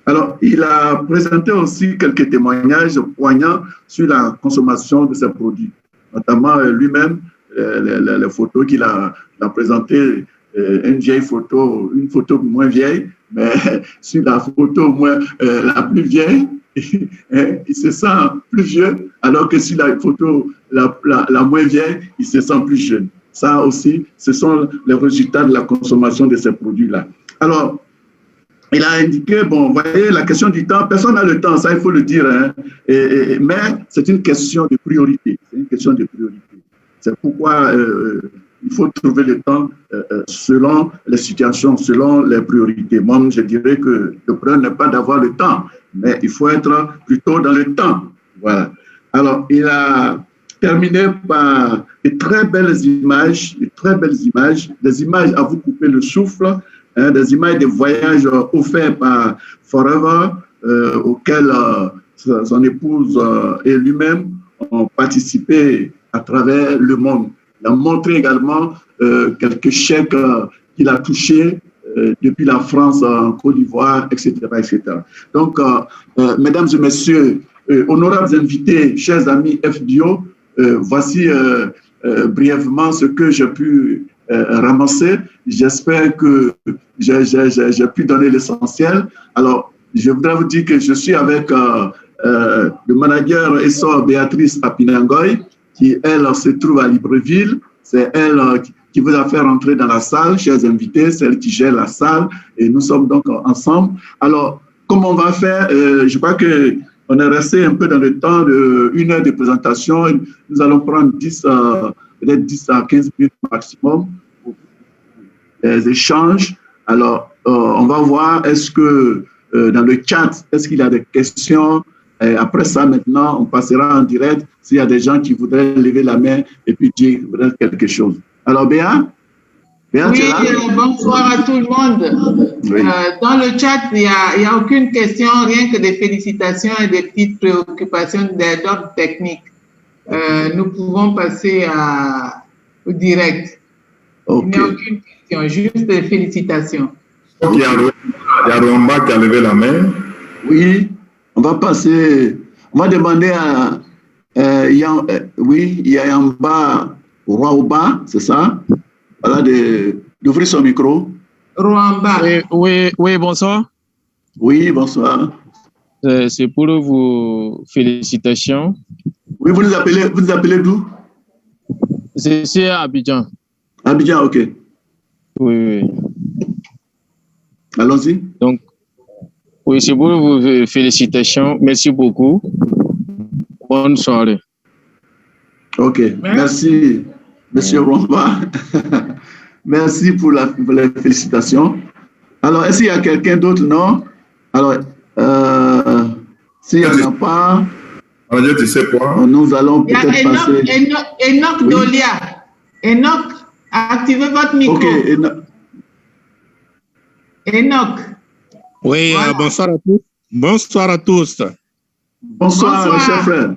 Alors, il a présenté aussi quelques témoignages poignants sur la consommation de ces produits, notamment lui-même, les photos qu'il a présentées, une vieille photo, une photo moins vieille, mais sur la photo la plus vieille, il se sent plus vieux, alors que sur la photo la moins vieille, il se sent plus jeune. Ça aussi, ce sont les résultats de la consommation de ces produits-là. Alors, il a indiqué, bon, vous voyez, la question du temps, personne n'a le temps, ça il faut le dire, hein, mais c'est une question de priorité. C'est une question de priorité. C'est pourquoi il faut trouver le temps selon les situations, selon les priorités. Moi, je dirais que le problème n'est pas d'avoir le temps, mais il faut être plutôt dans le temps. Voilà. Alors, il a terminé par de très belles images, des images à vous couper le souffle, des images de voyages offerts par Forever, auxquels son épouse et lui-même ont participé à travers le monde. Il a montré également quelques chèques qu'il a touchés depuis la France, en Côte d'Ivoire, etc., etc. Donc, mesdames et messieurs, honorables invités, chers amis FDO, voici brièvement ce que j'ai pu ramasser. J'espère que j'ai pu donner l'essentiel. Alors, je voudrais vous dire que je suis avec le manager Essor Béatrice Apinangoy, qui, elle, se trouve à Libreville. C'est elle qui vous a fait rentrer dans la salle, chers invités, c'est elle qui gère la salle, et nous sommes donc ensemble. Alors, comment on va faire? Je crois qu'on est resté un peu dans le temps de 1 heure de présentation. Nous allons prendre peut-être 10 à 15 minutes maximum pour les échanges. Alors, on va voir, est-ce que dans le chat, est-ce qu'il y a des questions? Et après ça, maintenant, on passera en direct s'il y a des gens qui voudraient lever la main et puis dire quelque chose. Alors, Béa, oui, bonsoir à tout le monde. Oui. Dans le chat, il n'y a aucune question, rien que des félicitations et des petites préoccupations d'ordre technique. Nous pouvons passer au direct. Okay. Il n'y a aucune question, juste des félicitations. Il y a Rwamba qui a levé la main. Oui, on va passer. On va demander à. Oui, il y a Yamba Rwamba, c'est ça? Voilà, d'ouvrir son micro. Rwamba. Oui, bonsoir. Oui, bonsoir. C'est pour vos félicitations. Oui, vous nous appelez d'où? C'est à Abidjan. Abidjan, ok. Oui. Allons-y. Donc, oui, c'est pour vos félicitations. Merci beaucoup. Bonne soirée. Ok, merci, Monsieur Rwamba. Merci pour les félicitations. Alors, est-ce qu'il y a quelqu'un d'autre? Non? Alors, s'il n'y en a pas, tu sais quoi? nous allons peut-être passer. Enoch Oui. Dolia. Enoch, activez votre micro. Ok, Enoch. Oui, Voilà. Bonsoir à tous. Bonsoir à tous. Bonsoir, cher frère.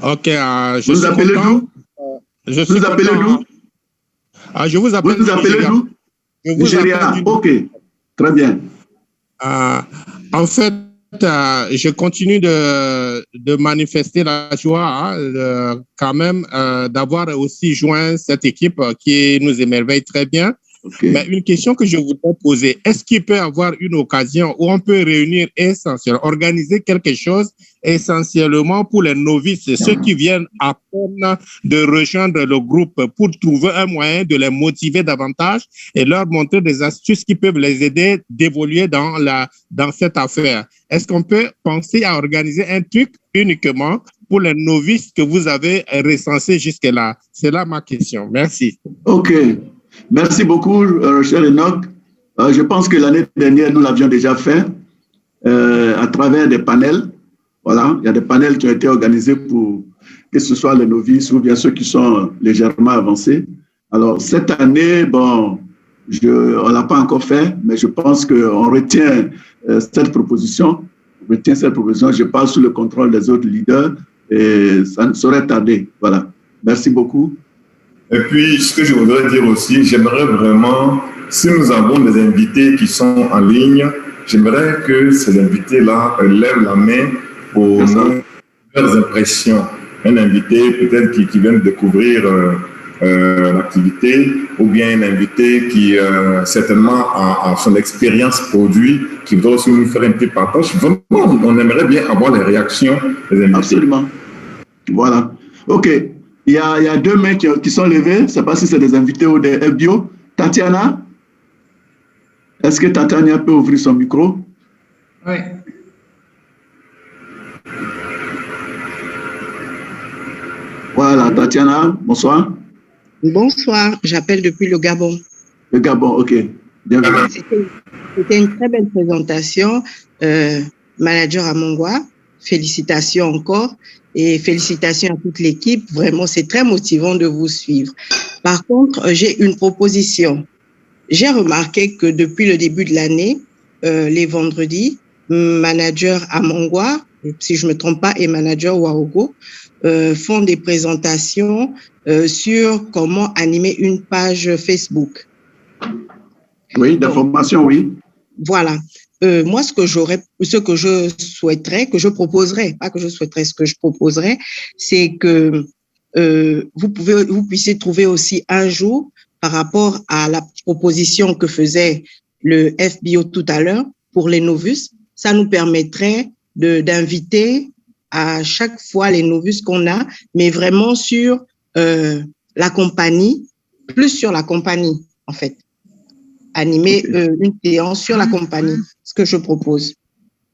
Ok, je Vous suis nous appelez content. d'où? Vous nous appelez d'où? Je vous appelle Vous nous appelez Nigeria. d'où? Je vous Nigeria. appelle du- Ok, très bien. En fait, je continue de manifester la joie, quand même, d'avoir aussi joint cette équipe qui nous émerveille très bien. Okay. Mais une question que je voudrais poser, est-ce qu'il peut y avoir une occasion où on peut réunir essentiellement, organiser quelque chose essentiellement pour les novices, ceux qui viennent à peine de rejoindre le groupe, pour trouver un moyen de les motiver davantage et leur montrer des astuces qui peuvent les aider d'évoluer dans cette affaire. Est-ce qu'on peut penser à organiser un truc uniquement pour les novices que vous avez recensés jusque-là? C'est là ma question. Merci. Ok. Merci beaucoup, cher Enoch. Je pense que l'année dernière, nous l'avions déjà fait à travers des panels. Voilà, il y a des panels qui ont été organisés pour que ce soit les novices ou bien ceux qui sont légèrement avancés. Alors, cette année, bon, on ne l'a pas encore fait, mais je pense qu'on retient cette proposition. Je parle sous le contrôle des autres leaders et ça ne saurait tarder. Voilà. Merci beaucoup. Et puis, ce que je voudrais dire aussi, j'aimerais vraiment, si nous avons des invités qui sont en ligne, j'aimerais que ces invités-là lèvent la main pour leurs impressions. Un invité peut-être qui vient de découvrir l'activité, ou bien un invité qui certainement a son expérience produit, qui voudrait aussi nous faire un petit partage. Vraiment, on aimerait bien avoir les réactions des invités. Absolument. Voilà. OK. Il y a deux mains qui sont levées. Je ne sais pas si c'est des invités ou des FBO. Tatiana? Est-ce que Tatiana peut ouvrir son micro? Oui. Voilà, Tatiana, bonsoir. Bonsoir, j'appelle depuis le Gabon. Le Gabon, OK. Bienvenue. C'était une très belle présentation. Manager Amongwa, félicitations encore et félicitations à toute l'équipe. Vraiment, c'est très motivant de vous suivre. Par contre, j'ai une proposition. J'ai remarqué que depuis le début de l'année, les vendredis, manager Amongwa, si je ne me trompe pas, et manager Waogo, font des présentations sur comment animer une page Facebook. Oui, d'information, oui. Voilà. Moi, ce que je souhaiterais, que je proposerais, pas que je souhaiterais, ce que je proposerais, c'est que vous puissiez trouver aussi un jour par rapport à la proposition que faisait le FBO tout à l'heure pour les novices. Ça nous permettrait d'inviter à chaque fois les novices qu'on a, mais vraiment sur la compagnie, plus sur la compagnie, en fait. Animer une séance sur la compagnie, ce que je propose.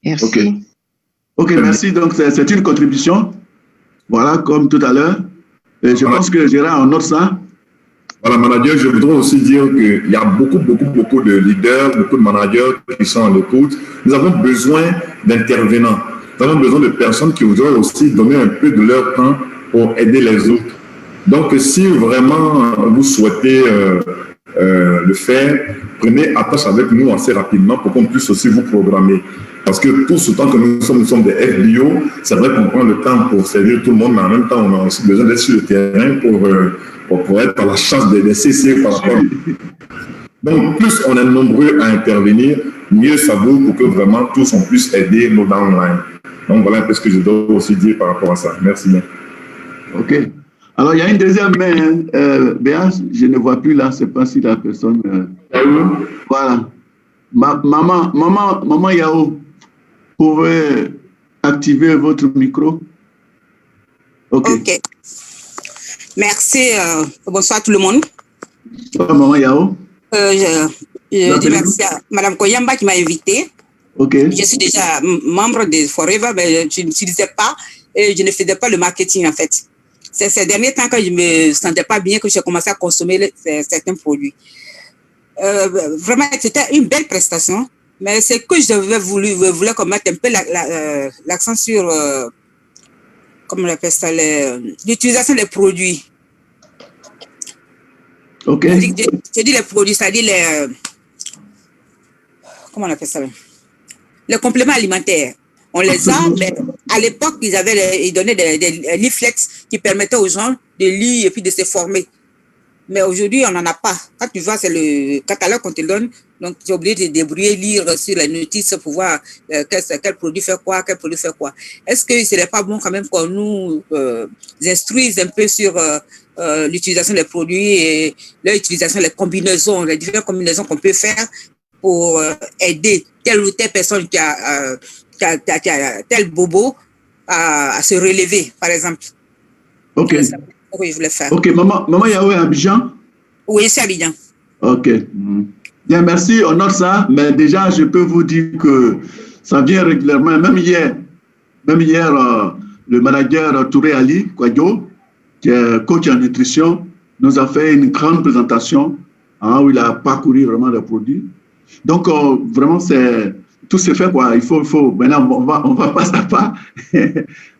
Merci. OK, merci. Donc, c'est une contribution. Voilà, comme tout à l'heure. Et je pense que Gérard honore ça. Voilà, manager, je voudrais aussi dire qu'il y a beaucoup de leaders, beaucoup de managers qui sont à l'écoute. Nous avons besoin d'intervenants. Nous avons besoin de personnes qui voudraient aussi donner un peu de leur temps pour aider les autres. Donc, si vraiment vous souhaitez le faire, prenez attache avec nous assez rapidement pour qu'on puisse aussi vous programmer. Parce que tout ce temps que nous sommes des FBO, c'est vrai qu'on prend le temps pour servir tout le monde, mais en même temps, on a aussi besoin d'être sur le terrain pour être à la chasse des CC par rapport. Donc, plus on est nombreux à intervenir, mieux ça vaut pour que vraiment tous on puisse aider nos downlines. Donc, voilà un peu ce que je dois aussi dire par rapport à ça. Merci bien. OK. Alors, il y a une deuxième main. Béa, je ne vois plus là, je ne sais pas si la personne... Voilà. Maman Yao, pouvez activer votre micro. OK. Merci. Bonsoir tout le monde. Bonsoir, Maman Yao. Je dis merci à Mme Koyamba qui m'a invité. Okay. Je suis déjà membre de Forever, mais je n'utilisais pas et je ne faisais pas le marketing en fait. C'est ces derniers temps que je ne me sentais pas bien que j'ai commencé à consommer certains produits. Vraiment, c'était une belle prestation, mais c'est que je voulais mettre un peu l'accent sur, comment on appelle ça, l'utilisation des produits. Ok. J'ai dit les produits, c'est-à-dire les... Comment on appelle ça? Les compléments alimentaires. On les a, mais à l'époque, ils donnaient des leaflets qui permettaient aux gens de lire et puis de se former. Mais aujourd'hui, on n'en a pas. Quand tu vois, c'est le catalogue qu'on te donne. Donc, tu es obligé de te débrouiller, lire sur les notices pour voir quel produit fait quoi, quel produit fait quoi. Est-ce que ce n'est pas bon quand même qu'on nous instruise un peu sur l'utilisation des produits et leur utilisation, les combinaisons, les différentes combinaisons qu'on peut faire pour aider telle ou telle personne qui a tel bobo à se relever, par exemple. OK. Oui, je voulais faire. OK, maman Yahweh à Abidjan? Oui, c'est Abidjan. OK. Bien, merci, on note ça, mais déjà, je peux vous dire que ça vient régulièrement. Même hier, le manager Touré Ali Kwadjo, qui est coach en nutrition, nous a fait une grande présentation où il a parcouru vraiment les produits. Donc, vraiment, tout se fait, quoi. Il faut maintenant, on va pas à pas.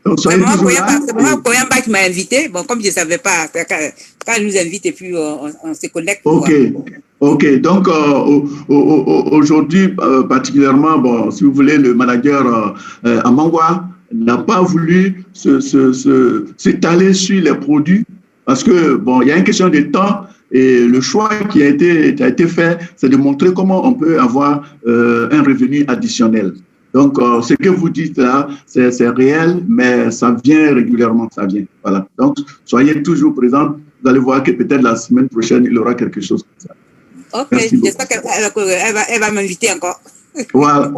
Donc, soyez toujours là. C'est vraiment Koyamba qui m'a invité. Bon, comme je ne savais pas, quand il nous invite et puis on se connecte. OK. Donc, aujourd'hui, particulièrement, bon, si vous voulez, le manager Amangwa n'a pas voulu s'étaler sur les produits parce que, bon, il y a une question de temps. Et le choix qui a été fait, c'est de montrer comment on peut avoir un revenu additionnel. Donc, ce que vous dites là, c'est réel, mais ça vient régulièrement, ça vient. Voilà. Donc, soyez toujours présents. Vous allez voir que peut-être la semaine prochaine, il y aura quelque chose comme ça. OK, j'espère qu'elle va m'inviter encore. Voilà.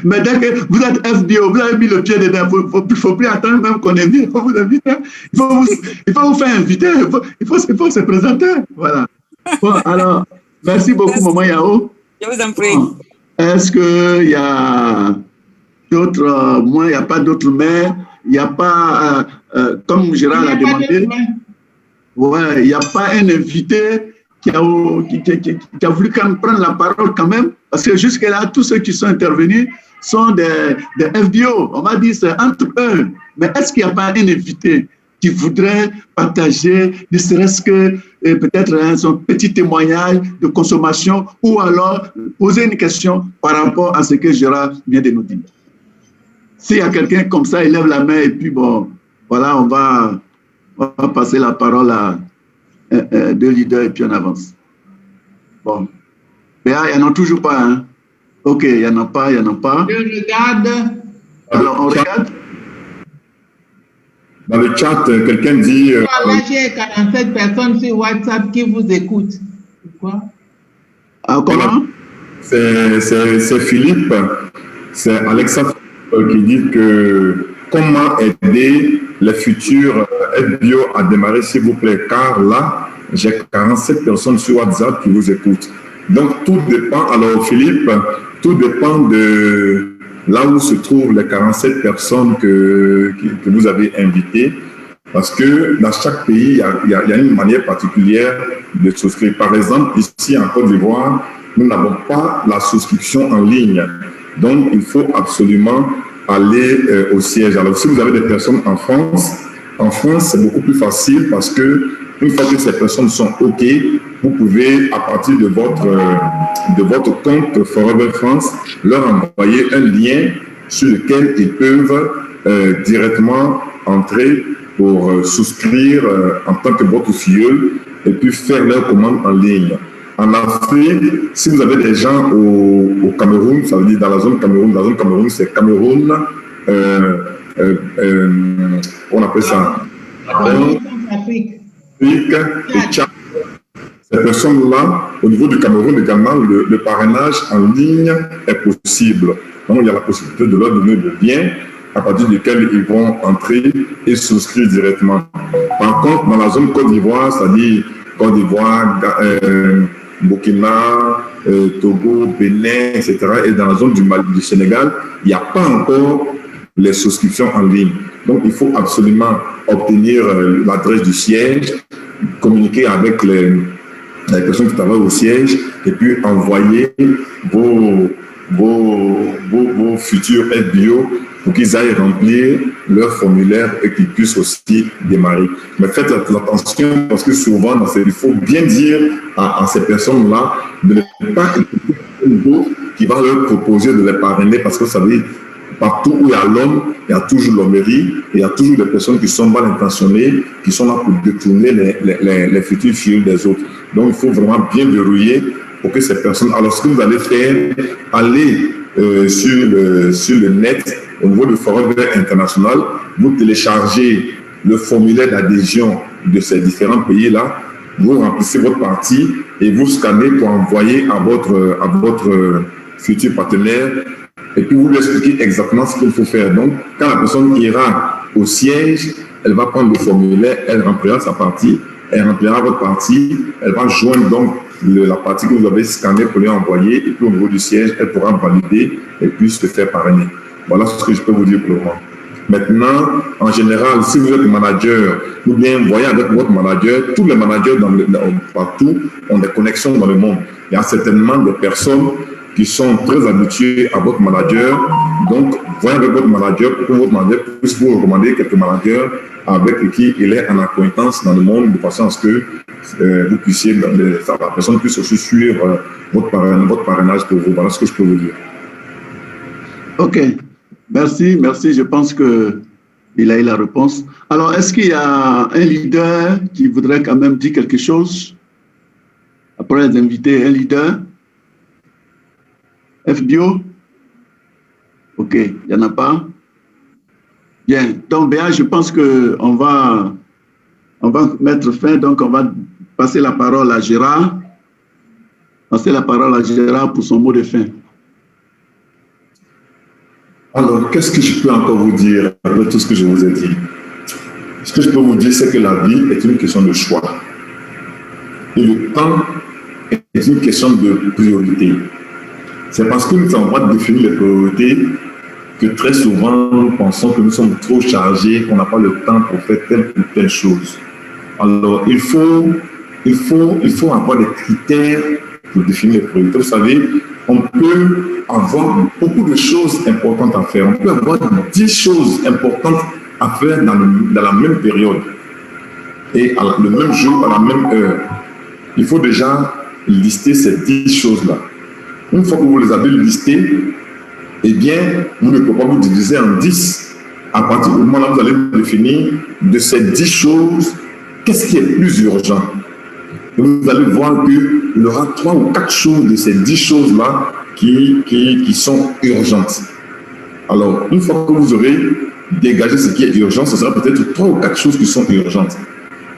Mais dès que vous êtes FBO, vous avez mis le pied dedans, il ne faut plus attendre même qu'on invite. Il faut vous inviter. Il faut vous faire inviter. Il faut se présenter. Voilà. Bon, alors, merci beaucoup, Maman Yao. Je vous en prie. Bon, est-ce qu'il y a d'autres, moi, il n'y a pas d'autres mains, il n'y a pas, comme Gérard l'a demandé, ouais, il n'y a pas un invité qui a voulu quand même prendre la parole quand même, parce que jusque-là, tous ceux qui sont intervenus sont des FBO. On m'a dit c'est entre eux. Mais est-ce qu'il n'y a pas un invité qui voudrait partager, ne serait-ce que peut-être son petit témoignage de consommation ou alors poser une question par rapport à ce que Gérard vient de nous dire? S'il y a quelqu'un comme ça, il lève la main et puis bon, voilà, on va passer la parole à deux leaders et puis on avance. Bon. Mais il n'y en a toujours pas, hein? OK, il n'y en a pas. Je regarde. Alors, on regarde. Dans le chat, quelqu'un dit... Là, j'ai 47 personnes sur WhatsApp qui vous écoutent. Pourquoi? Comment? C'est Philippe, c'est Alexa qui dit que comment aider les futurs FBO à démarrer, s'il vous plaît, car là, j'ai 47 personnes sur WhatsApp qui vous écoutent. Donc, tout dépend, alors Philippe, tout dépend de là où se trouvent les 47 personnes que vous avez invitées. Parce que dans chaque pays, il y a une manière particulière de souscrire. Par exemple, ici en Côte d'Ivoire, nous n'avons pas la souscription en ligne. Donc, il faut absolument aller au siège. Alors, si vous avez des personnes en France, c'est beaucoup plus facile parce que une fois que ces personnes sont OK, vous pouvez, à partir de votre compte Forever France, leur envoyer un lien sur lequel ils peuvent directement entrer pour souscrire en tant que votre filleul et puis faire leur commande en ligne. En Afrique, si vous avez des gens au Cameroun, ça veut dire dans la zone Cameroun, c'est Cameroun, on appelle ça Afrique. Et Tchad. Ces personnes-là, au niveau du Cameroun également, le parrainage en ligne est possible. Donc, il y a la possibilité de leur donner le lien à partir duquel ils vont entrer et souscrire directement. Par contre, dans la zone Côte d'Ivoire, c'est-à-dire Côte d'Ivoire, Burkina, Togo, Bénin, etc., et dans la zone du Sénégal, il n'y a pas encore les souscriptions en ligne. Donc, il faut absolument obtenir l'adresse du siège, communiquer avec les personnes qui travaillent au siège et puis envoyer vos futurs FBO pour qu'ils aillent remplir leur formulaire et qu'ils puissent aussi démarrer. Mais faites attention parce que souvent, il faut bien dire à ces personnes-là de ne pas écouter un qui va leur proposer de les parrainer parce que vous savez, partout où il y a l'homme, il y a toujours l'hommerie, et il y a toujours des personnes qui sont mal intentionnées, qui sont là pour détourner les futurs filles des autres. Donc, il faut vraiment bien verrouiller pour que ces personnes... Alors, ce que vous allez faire, allez sur le net, au niveau du Forum international, vous téléchargez le formulaire d'adhésion de ces différents pays-là, vous remplissez votre partie et vous scannez pour envoyer à votre futur partenaire. Et puis, vous lui expliquez exactement ce qu'il faut faire. Donc, quand la personne ira au siège, elle va prendre le formulaire, elle remplira sa partie, elle remplira votre partie, elle va joindre donc la partie que vous avez scannée pour lui envoyer, et puis au niveau du siège, elle pourra valider et puis se faire parrainer. Voilà ce que je peux vous dire pour le moment. Maintenant, en général, si vous êtes manager, ou bien voyez avec votre manager, tous les managers partout ont des connexions dans le monde. Il y a certainement des personnes qui sont très habitués à votre manager. Donc, voyez avec votre manager pour que votre manager puisse vous recommander quelques managers avec qui il est en acquaintance dans le monde de façon à ce que vous puissiez, la personne puisse aussi suivre votre parrainage pour vous. Voilà ce que je peux vous dire. OK. Merci. Je pense qu'il a eu la réponse. Alors, est-ce qu'il y a un leader qui voudrait quand même dire quelque chose? Après les invités, un leader? FBO? OK, il n'y en a pas? Bien, donc Béa, je pense qu'on va mettre fin, donc on va passer la parole à Gérard. Pour son mot de fin. Alors, qu'est-ce que je peux encore vous dire après tout ce que je vous ai dit? Ce que je peux vous dire, c'est que la vie est une question de choix. Et le temps est une question de priorité. C'est parce que nous ne savons pas définir les priorités que très souvent nous pensons que nous sommes trop chargés, qu'on n'a pas le temps pour faire telle ou telle chose. Alors, il faut avoir des critères pour définir les priorités. Vous savez, on peut avoir beaucoup de choses importantes à faire. On peut avoir 10 choses importantes à faire dans la même période et le même jour, à la même heure. Il faut déjà lister ces 10 choses-là. Une fois que vous les avez listées, eh bien, vous ne pouvez pas vous diviser en 10. À partir du moment où vous allez définir de ces 10 choses, qu'est-ce qui est plus urgent? Et vous allez voir qu'il y aura 3 ou 4 choses de ces 10 choses-là qui sont urgentes. Alors, une fois que vous aurez dégagé ce qui est urgent, ce sera peut-être 3 ou 4 choses qui sont urgentes.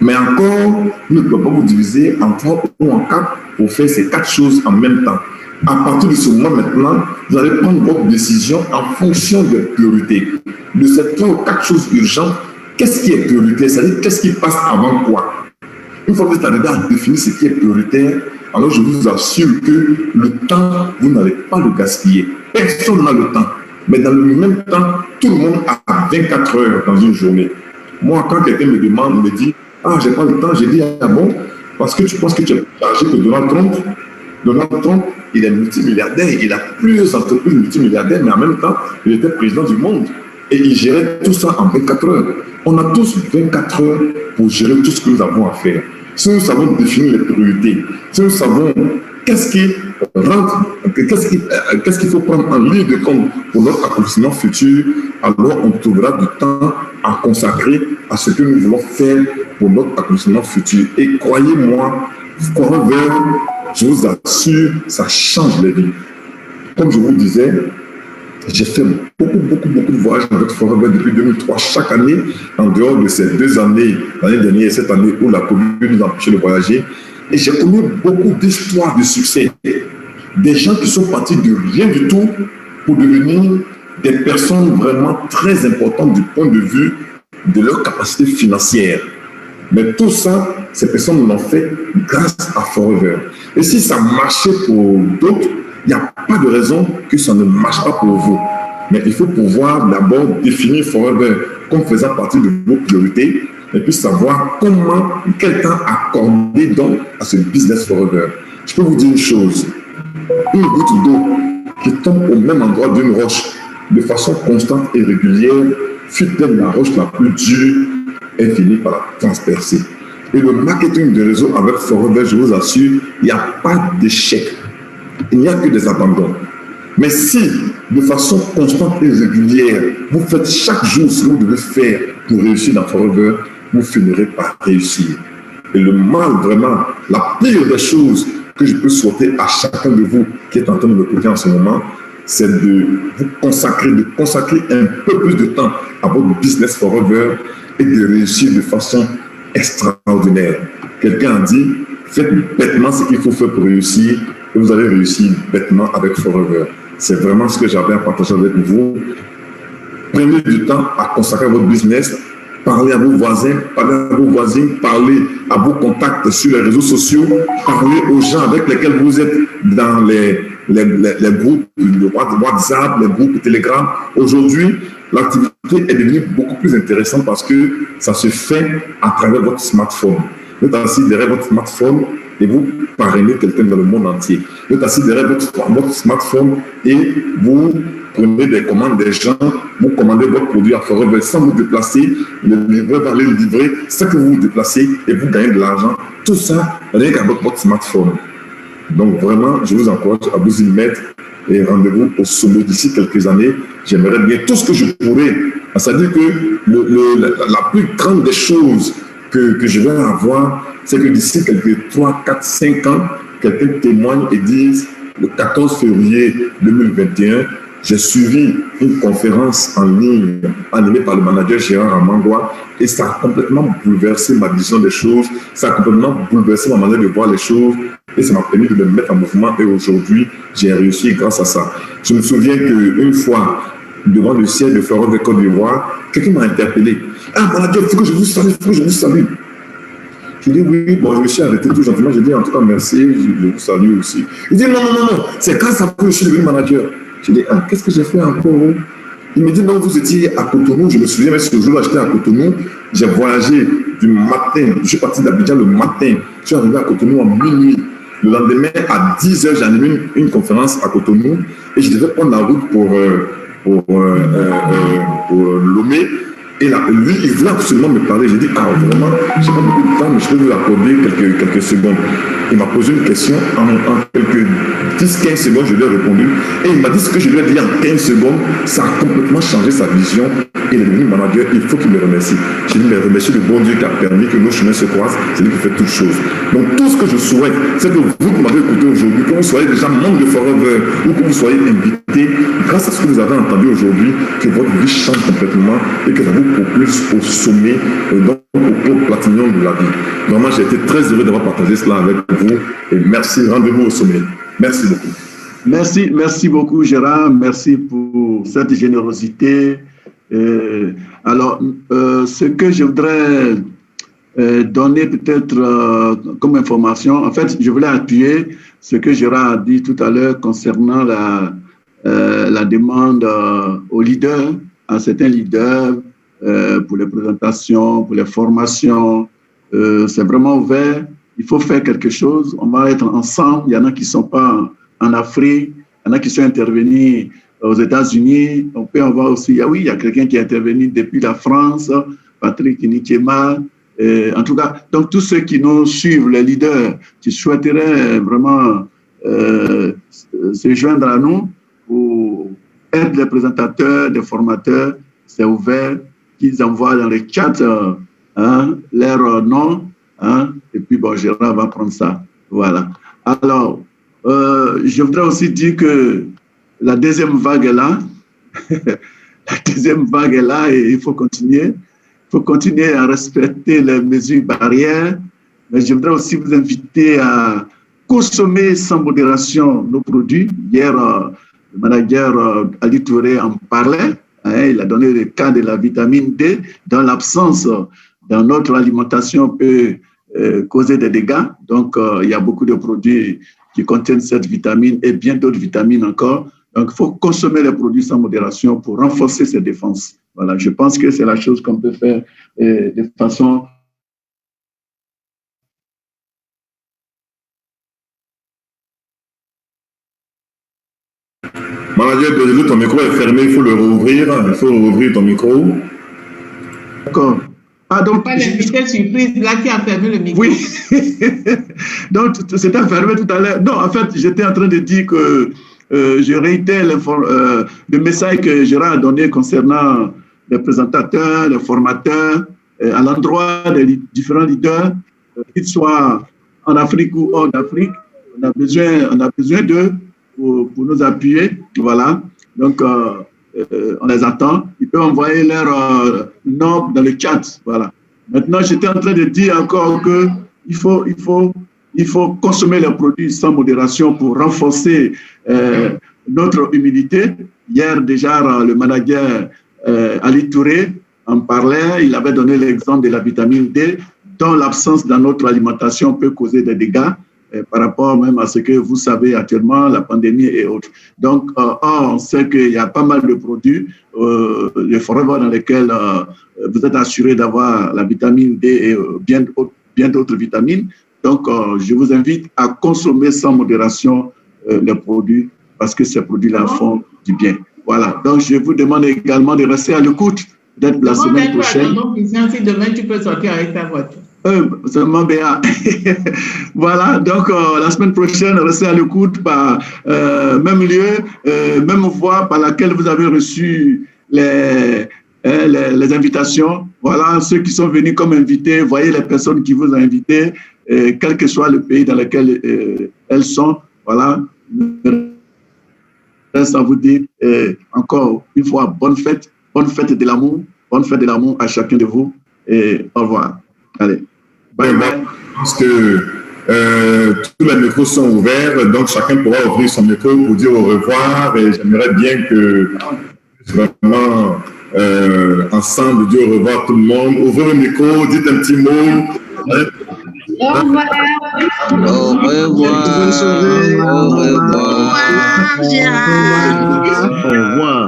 Mais encore, vous ne pouvez pas vous diviser en 3 ou en 4 pour faire ces 4 choses en même temps. À partir de ce moment maintenant, vous allez prendre votre décision en fonction des priorités. De ces 3 ou 4 choses urgentes, qu'est-ce qui est prioritaire? C'est-à-dire, qu'est-ce qui passe avant quoi? Une fois que vous êtes arrivé à définir ce qui est prioritaire, alors je vous assure que le temps, vous n'allez pas le gaspiller. Personne n'a le temps. Mais dans le même temps, tout le monde a 24 heures dans une journée. Moi, quand quelqu'un me demande, me dit, ah, j'ai pas le temps, j'ai dit, ah bon, parce que tu penses que tu es chargé que Donald Trump. Donald Trump, il est multimilliardaire, il a plusieurs entreprises multimilliardaires, mais en même temps, il était président du monde. Et il gérait tout ça en 24 heures. On a tous 24 heures pour gérer tout ce que nous avons à faire. Si nous savons définir les priorités, si nous savons qu'est-ce qu'il faut prendre en ligne de compte pour notre accomplissement futur, alors on trouvera du temps à consacrer à ce que nous voulons faire pour notre accomplissement futur. Et croyez-moi, Forever, je vous assure, ça change les vies. Comme je vous disais, j'ai fait beaucoup de voyages avec Forever depuis 2003. Chaque année, en dehors de ces 2 années, l'année dernière et cette année où la Covid nous a empêché de voyager, et j'ai connu beaucoup d'histoires de succès. Des gens qui sont partis de rien du tout pour devenir des personnes vraiment très importantes du point de vue de leur capacité financière. Mais tout ça, ces personnes l'ont fait grâce à Forever. Et si ça marchait pour d'autres, il n'y a pas de raison que ça ne marche pas pour vous. Mais il faut pouvoir d'abord définir Forever comme faisant partie de vos priorités et puis savoir quel temps accorder donc à ce business Forever. Je peux vous dire une chose, une goutte d'eau qui tombe au même endroit d'une roche de façon constante et régulière, fut-elle la roche la plus dure, et finit par la transpercer. Et le marketing de réseau avec Forever, je vous assure, il n'y a pas d'échec. Il n'y a que des abandons. Mais si, de façon constante et régulière, vous faites chaque jour ce que vous devez faire pour réussir dans Forever, vous finirez par réussir. Et le mal, vraiment, la pire des choses que je peux souhaiter à chacun de vous qui est en train de m'écouter en ce moment, c'est de vous consacrer un peu plus de temps à votre business Forever et de réussir de façon extraordinaire. Quelqu'un a dit, faites bêtement ce qu'il faut faire pour réussir et vous allez réussir bêtement avec Forever. C'est vraiment ce que j'avais à partager avec vous. Prenez du temps à consacrer à votre business, parlez à vos voisins, parlez à vos voisines, parlez à vos contacts sur les réseaux sociaux, parlez aux gens avec lesquels vous êtes dans les groupes de WhatsApp, les groupes de Telegram. Aujourd'hui, l'activité est devenue beaucoup plus intéressante parce que ça se fait à travers votre smartphone. Vous êtes assis derrière votre smartphone et vous parrainez quelqu'un dans le monde entier. Vous êtes assis derrière votre smartphone et vous prenez des commandes des gens, vous commandez votre produit à Forever sans vous déplacer, le livreur va aller le livrer, c'est que vous vous déplacez et vous gagnez de l'argent. Tout ça, rien qu'avec votre smartphone. Donc vraiment, je vous encourage à vous y mettre et rendez-vous au sommet d'ici quelques années. J'aimerais bien tout ce que je pourrais. C'est-à-dire que la plus grande des choses que je vais avoir, c'est que d'ici quelques 3, 4, 5 ans, quelqu'un témoigne et dise le 14 février 2021, j'ai suivi une conférence en ligne animée par le manager Gérard Amangwa et ça a complètement bouleversé ma vision des choses, ça a complètement bouleversé ma manière de voir les choses et ça m'a permis de me mettre en mouvement et aujourd'hui, j'ai réussi grâce à ça. Je me souviens qu'une fois, devant le siège de Forever Côte d'Ivoire, quelqu'un m'a interpellé. « Ah, manager, il faut que je vous salue, Je dis oui, bon, je me suis arrêté tout gentiment, j'ai dit en tout cas merci, je vous salue aussi. Il dit non, c'est grâce à vous que je suis devenu manager. Je dis, ah, qu'est-ce que j'ai fait encore? Il me dit, non, vous étiez à Cotonou. Je me souviens, mais ce jour-là, j'étais à Cotonou. J'ai voyagé du matin. Je suis parti d'Abidjan le matin. Je suis arrivé à Cotonou à minuit. Le lendemain, à 10h, j'ai animé une conférence à Cotonou. Et je devais prendre la route pour Lomé. Et là, lui, il voulait absolument me parler. J'ai dit, ah, vraiment, je n'ai pas beaucoup de temps, mais je peux vous accorder quelques secondes. Il m'a posé une question en quelques 10-15 secondes, je lui ai répondu. Et il m'a dit ce que je lui ai dit en 15 secondes, ça a complètement changé sa vision. Il est devenu manager, il faut qu'il me remercie. Je lui ai remercié le bon Dieu qui a permis que nos chemins se croisent, c'est lui qui fait toutes choses. Donc tout ce que je souhaite, c'est que vous qui m'avez écouté aujourd'hui, que vous soyez déjà membre de Forever ou que vous soyez invité, grâce à ce que vous avez entendu aujourd'hui, que votre vie change complètement et que ça vous propulse au sommet, donc au platinium de la vie. Vraiment, j'ai été très heureux d'avoir partagé cela avec vous et merci, rendez-vous au sommet. Merci beaucoup. Merci beaucoup Gérard, merci pour cette générosité. Alors, ce que je voudrais donner peut-être comme information, en fait, je voulais appuyer ce que Gérard a dit tout à l'heure concernant la demande aux leaders, à certains leaders pour les présentations, pour les formations. C'est vraiment ouvert. Il faut faire quelque chose. On va être ensemble. Il y en a qui ne sont pas en Afrique. Il y en a qui sont intervenus aux États-Unis. On peut avoir aussi, oui, il y a quelqu'un qui est intervenu depuis la France, Patrick Nikiema. En tout cas, donc tous ceux qui nous suivent, les leaders, qui souhaiteraient vraiment se joindre à nous pour être les présentateurs, des formateurs, c'est ouvert, qu'ils envoient dans le chat leur nom, et puis bon, Gérard va prendre ça. Voilà. Alors, je voudrais aussi dire que la deuxième vague est là. La deuxième vague est là et il faut continuer. Il faut continuer à respecter les mesures barrières. Mais je voudrais aussi vous inviter à consommer sans modération nos produits. Hier, le manager Ali Touré en parlait. Il a donné le cas de la vitamine D. Dans l'absence dans notre alimentation peut causer des dégâts. Donc, il y a beaucoup de produits qui contiennent cette vitamine et bien d'autres vitamines encore. Donc, il faut consommer les produits sans modération pour renforcer ses défenses. Voilà, je pense que c'est la chose qu'on peut faire de façon... Manager, ton micro est fermé, il faut le rouvrir. Il faut rouvrir ton micro. D'accord. Ah, donc, pas l'invité surprise là qui a fermé le micro. Oui. Donc, c'était fermé tout à l'heure. Non, en fait, j'étais en train de dire que je réitère le message que Gérard a donné concernant les présentateurs, les formateurs, à l'endroit des différents leaders, qu'ils soient en Afrique ou hors d'Afrique. On a besoin d'eux pour nous appuyer. Voilà. Donc, on les attend. Ils peuvent envoyer leur nom dans le chat. Voilà. Maintenant, j'étais en train de dire encore qu'il faut consommer les produits sans modération pour renforcer notre immunité. Hier, déjà, le manager Ali Touré en parlait. Il avait donné l'exemple de la vitamine D, dont l'absence dans notre alimentation peut causer des dégâts par rapport même à ce que vous savez actuellement, la pandémie et autres. Donc, on sait qu'il y a pas mal de produits, les forêts dans lesquels vous êtes assuré d'avoir la vitamine D et bien d'autres vitamines. Donc, je vous invite à consommer sans modération les produits parce que ces produits-là font du bien. Voilà. Donc, je vous demande également de rester à l'écoute d'être la semaine prochaine. Donc, si demain, tu peux sortir avec ta voiture. Seulement BA. Voilà, donc la semaine prochaine, restez à l'écoute par même lieu, même voie par laquelle vous avez reçu les invitations. Voilà, ceux qui sont venus comme invités, voyez les personnes qui vous ont invités, quel que soit le pays dans lequel elles sont. Voilà, ça vous dit encore une fois bonne fête de l'amour à chacun de vous et au revoir. Allez. Bye bye. Je pense que tous les micros sont ouverts, donc chacun pourra ouvrir son micro pour dire au revoir. Et j'aimerais bien que vraiment ensemble dire au revoir à tout le monde. Ouvrez le micro, dites un petit mot. Au revoir. Au revoir. Au revoir, Gérard. Au revoir.